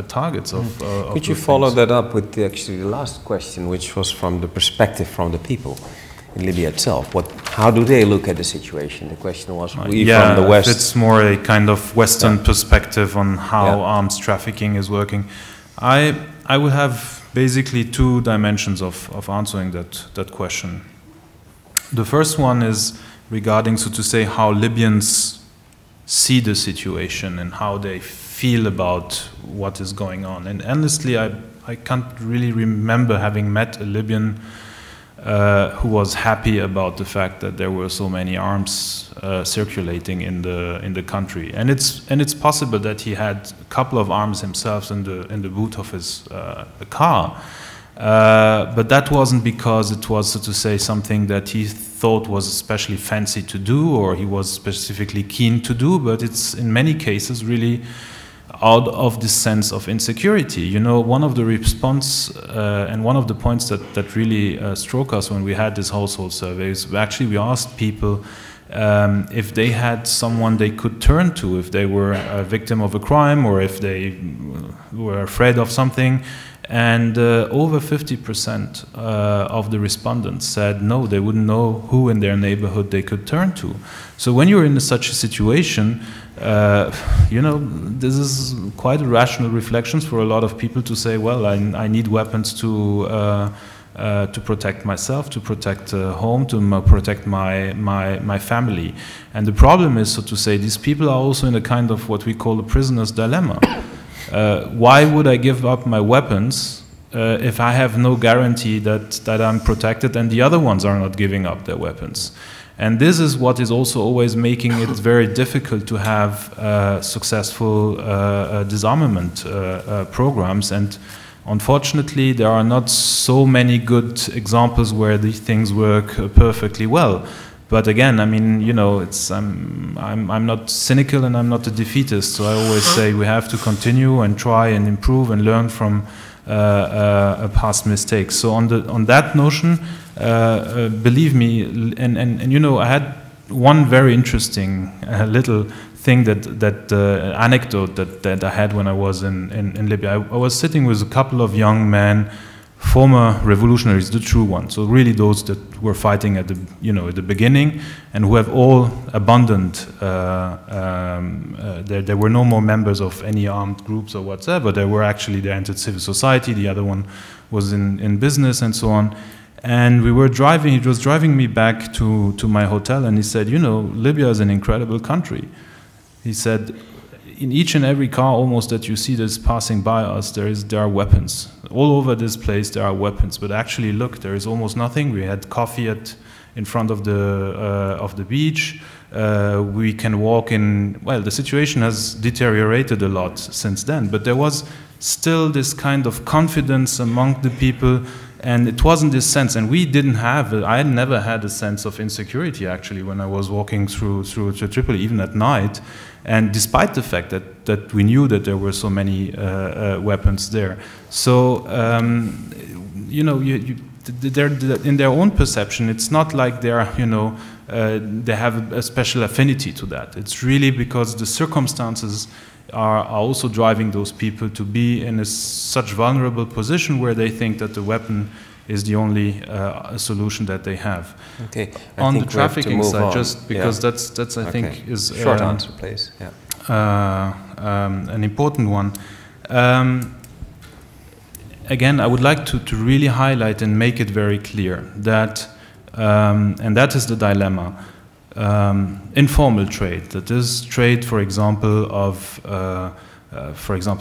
targets of Could you follow that up with actually the last question, which was from the perspective from the people in Libya itself? How do they look at the situation? The question was, we from the West. It's more a kind of Western perspective on how arms trafficking is working. I would have basically two dimensions of answering that question. The first one is regarding, so to say, how Libyans see the situation and how they feel about what is going on. And honestly, I can't really remember having met a Libyan who was happy about the fact that there were so many arms circulating in the country, and it's possible that he had a couple of arms himself in the boot of his car, but that wasn't because it was, so to say, something that he thought was especially fancy to do or he was specifically keen to do, but it's in many cases really out of this sense of insecurity. You know, one of the response and one of the points that really struck us when we had this household survey is actually we asked people if they had someone they could turn to if they were a victim of a crime or if they were afraid of something. And over 50% of the respondents said no, they wouldn't know who in their neighborhood they could turn to. So when you're in such a situation, you know, this is quite rational reflections for a lot of people to say, well, I need weapons to protect myself, to protect home, to protect my family. And the problem is, so to say, these people are also in a kind of what we call a prisoner's dilemma. Why would I give up my weapons if I have no guarantee that I'm protected and the other ones are not giving up their weapons? And this is what is also always making it very difficult to have successful disarmament programs. And unfortunately, there are not so many good examples where these things work perfectly well. But again, I mean, you know, I'm not cynical and I'm not a defeatist. So I always say we have to continue and try and improve and learn from past mistakes. So on that notion, believe me, and you know, I had one very interesting little thing anecdote that I had when I was in Libya. I was sitting with a couple of young men, former revolutionaries, the true ones, so really those that were fighting at the beginning and who have all abandoned. There were no more members of any armed groups or whatsoever. They entered civil society. The other one was in business and so on. And we were driving. He was driving me back to my hotel, and he said, "You know, Libya is an incredible country." He said, in each and every car almost that you see that's passing by us, there are weapons. All over this place there are weapons, but actually look, there is almost nothing. We had coffee in front of the beach. We can walk in, well, the situation has deteriorated a lot since then, but there was still this kind of confidence among the people, and it wasn't this sense, and we didn't have, I never had a sense of insecurity actually when I was walking through Tripoli, even at night. And despite the fact that we knew that there were so many weapons there. So, you know, in their own perception, it's not like they're, you know, they have a special affinity to that. It's really because the circumstances are also driving those people to be in such vulnerable position where they think that the weapon is the only solution that they have. Okay. On the trafficking side, just because that's I think is short answer, please. Yeah. An important one. Again, I would like to really highlight and make it very clear that, and that is the dilemma. Informal trade, that is trade, for example, of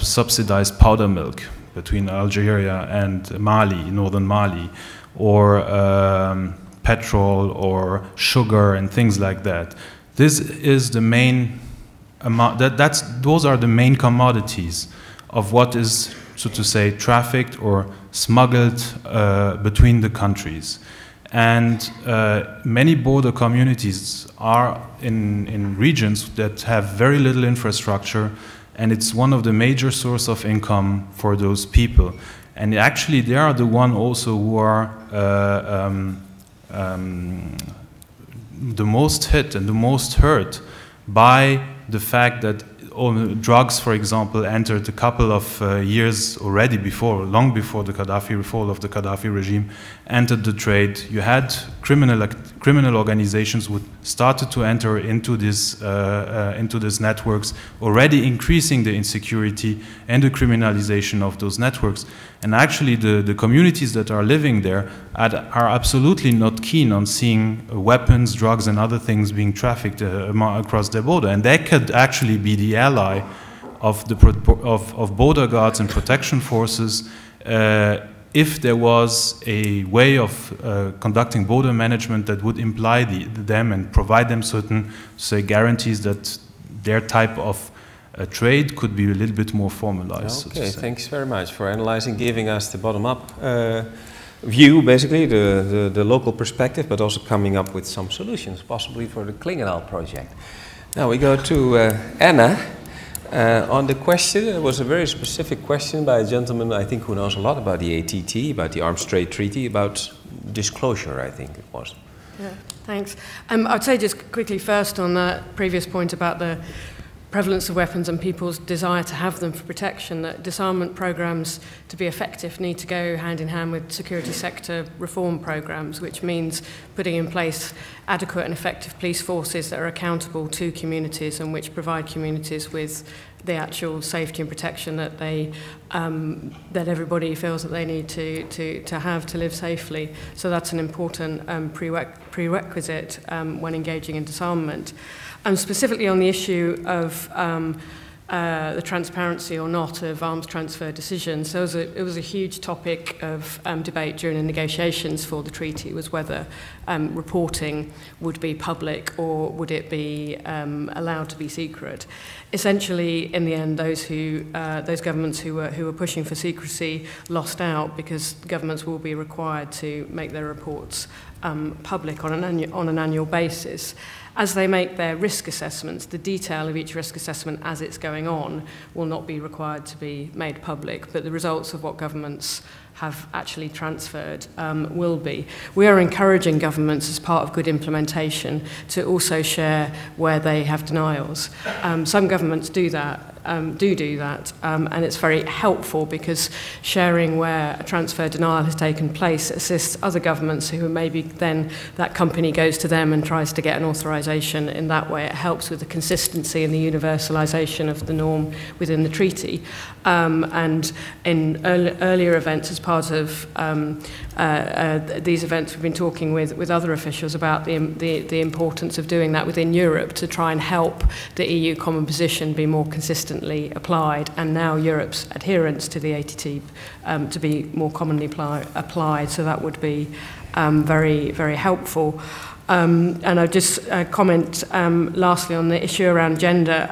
subsidized powder milk between Algeria and Mali, northern Mali, or petrol or sugar and things like that. This is the main amount. Those are the main commodities of what is, so to say, trafficked or smuggled between the countries. And many border communities are in regions that have very little infrastructure, and it's one of the major sources of income for those people. And actually, they are the one also who are the most hit and the most hurt by the fact that drugs, for example, entered a couple of years already before, long before the fall of the Gaddafi regime, entered the trade. You had criminal organizations who started to enter into these networks, already increasing the insecurity and the criminalization of those networks. And actually, the communities that are living there are absolutely not keen on seeing weapons, drugs, and other things being trafficked across their border. And they could actually be the ally of border guards and protection forces if there was a way of conducting border management that would imply them and provide them certain, say, guarantees that their type of trade could be a little bit more formalized. Okay, so thanks very much for analyzing, giving us the bottom-up view, basically, the local perspective, but also coming up with some solutions, possibly for the Klingendahl project. Now we go to Anna. On the question, it was a very specific question by a gentleman, I think, who knows a lot about the ATT, about the Arms Trade Treaty, about disclosure, I think it was. Yeah, thanks. I'd say just quickly first on that previous point about the prevalence of weapons and people's desire to have them for protection, that disarmament programs, to be effective, need to go hand in hand with security sector reform programs, which means putting in place adequate and effective police forces that are accountable to communities and which provide communities with the actual safety and protection that that everybody feels that they need to have to live safely. So that's an important prerequisite when engaging in disarmament. Specifically on the issue of the transparency or not of arms transfer decisions, so it was a huge topic of debate during the negotiations for the treaty, was whether reporting would be public or would it be allowed to be secret. Essentially, in the end, those governments who were pushing for secrecy lost out, because governments will be required to make their reports public on an annual basis. As they make their risk assessments, the detail of each risk assessment as it's going on will not be required to be made public, but the results of what governments have actually transferred will be. We are encouraging governments, as part of good implementation, to also share where they have denials. Some governments do that, and it's very helpful, because sharing where a transfer denial has taken place assists other governments who maybe then that company goes to them and tries to get an authorization in that way. It helps with the consistency and the universalization of the norm within the treaty. And in earlier events, as part of these events, we've been talking with other officials about the importance of doing that within Europe to try and help the EU common position be more consistently applied, and now Europe's adherence to the ATT to be more commonly applied. So that would be very, very helpful. And I'll just comment lastly on the issue around gender.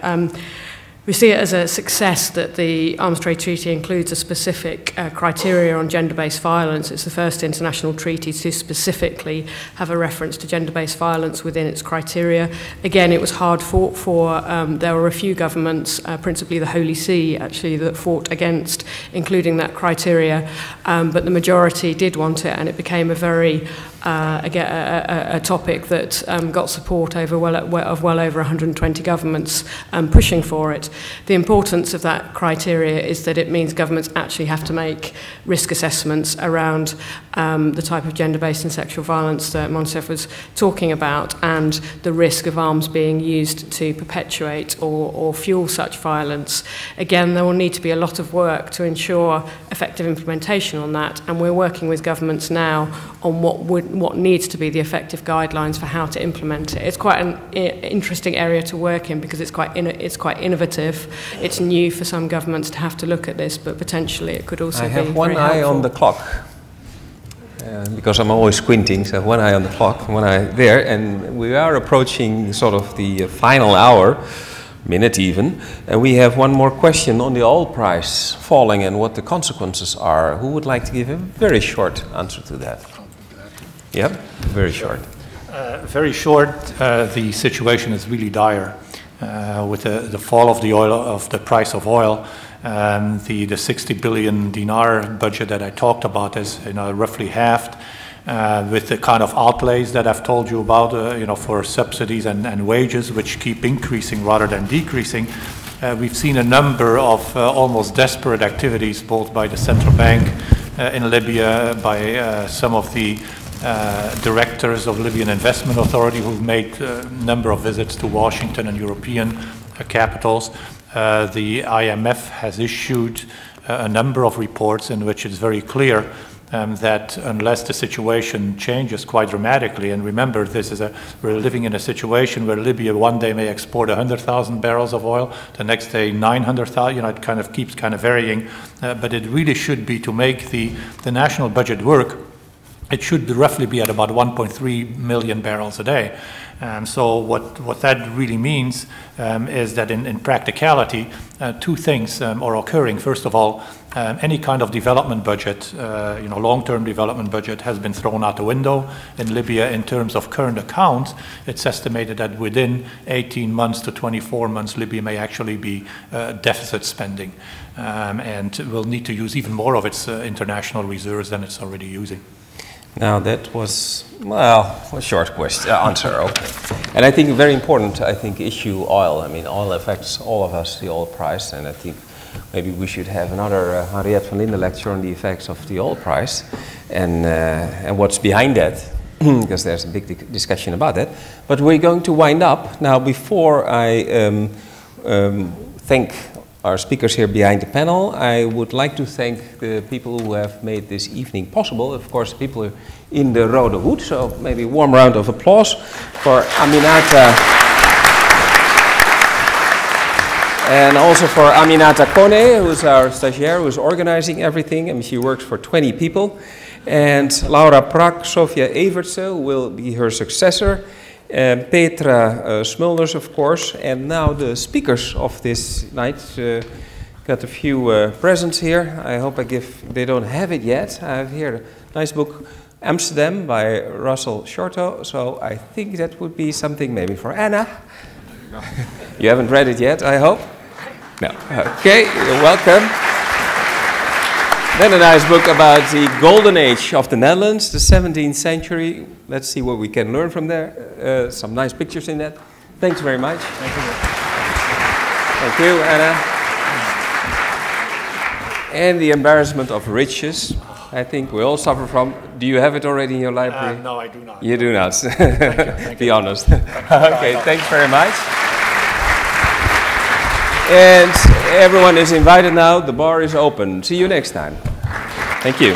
We see it as a success that the Arms Trade Treaty includes a specific criteria on gender-based violence. It's the first international treaty to specifically have a reference to gender-based violence within its criteria. Again, it was hard fought for. There were a few governments, principally the Holy See, actually, that fought against including that criteria, but the majority did want it, and it became a very a topic that got support of well over 120 governments pushing for it. The importance of that criteria is that it means governments actually have to make risk assessments around the type of gender-based and sexual violence that Moncef was talking about, and the risk of arms being used to perpetuate or fuel such violence. Again, there will need to be a lot of work to ensure effective implementation on that, and we're working with governments now on what needs to be the effective guidelines for how to implement it. It's quite an interesting area to work in, because it's quite innovative. It's new for some governments to have to look at this, but potentially it could also be very helpful. I have one eye on the clock. because I'm always squinting, so one eye on the clock, one eye there, and we are approaching sort of the final hour, minute even, and we have one more question on the oil price falling and what the consequences are. Who would like to give a very short answer to that? Yep, very short. Very short, the situation is really dire. With the fall of the oil, of the price of oil, the 60 billion dinar budget that I talked about is roughly halved. With the kind of outlays that I've told you about, for subsidies and wages, which keep increasing rather than decreasing, we've seen a number of almost desperate activities, both by the central bank in Libya, by some of the directors of Libyan Investment Authority who've made a number of visits to Washington and European capitals. The IMF has issued a number of reports in which it's very clear that unless the situation changes quite dramatically, and remember, we're living in a situation where Libya one day may export 100,000 barrels of oil, the next day 900,000. It kind of keeps varying, but it really should be, to make the national budget work, it should roughly be at about 1.3 million barrels a day. So what that really means is that in practicality, two things are occurring. First of all, any kind of development budget, long-term development budget, has been thrown out the window. In Libya, in terms of current accounts, it's estimated that within 18 months to 24 months, Libya may actually be deficit spending, and will need to use even more of its international reserves than it's already using. Now that was, well, a short question, answer, okay. And I think very important, issue oil. I mean, oil affects all of us, the oil price, and I think maybe we should have another Henriette van Lynden lecture on the effects of the oil price and what's behind that, because there's a big discussion about that. But we're going to wind up. Now, before I thank our speakers here behind the panel, I would like to thank the people who have made this evening possible. Of course, people in the Rode Hoed, so maybe a warm round of applause for Aminata. And also for Aminata Kone, who's our stagiaire, who's organizing everything. I mean, she works for 20 people. And Laura Prak, Sofia Evertse, who will be her successor. Petra Smulders, of course, and now the speakers of this night. Got a few presents here. I hope they don't have it yet. I have here a nice book, Amsterdam, by Russell Shorto, so I think that would be something maybe for Anna. You haven't read it yet, I hope? No. Okay, you're welcome. Then a nice book about the golden age of the Netherlands, the 17th century. Let's see what we can learn from there. Some nice pictures in that. Thanks very much. Thank you. Thank you, Anna. And the embarrassment of riches, I think we all suffer from. Do you have it already in your library? No, I do not. You do not. Thank Be you. honest. Okay, thanks very much. And everyone is invited now. The bar is open. See you next time. Thank you.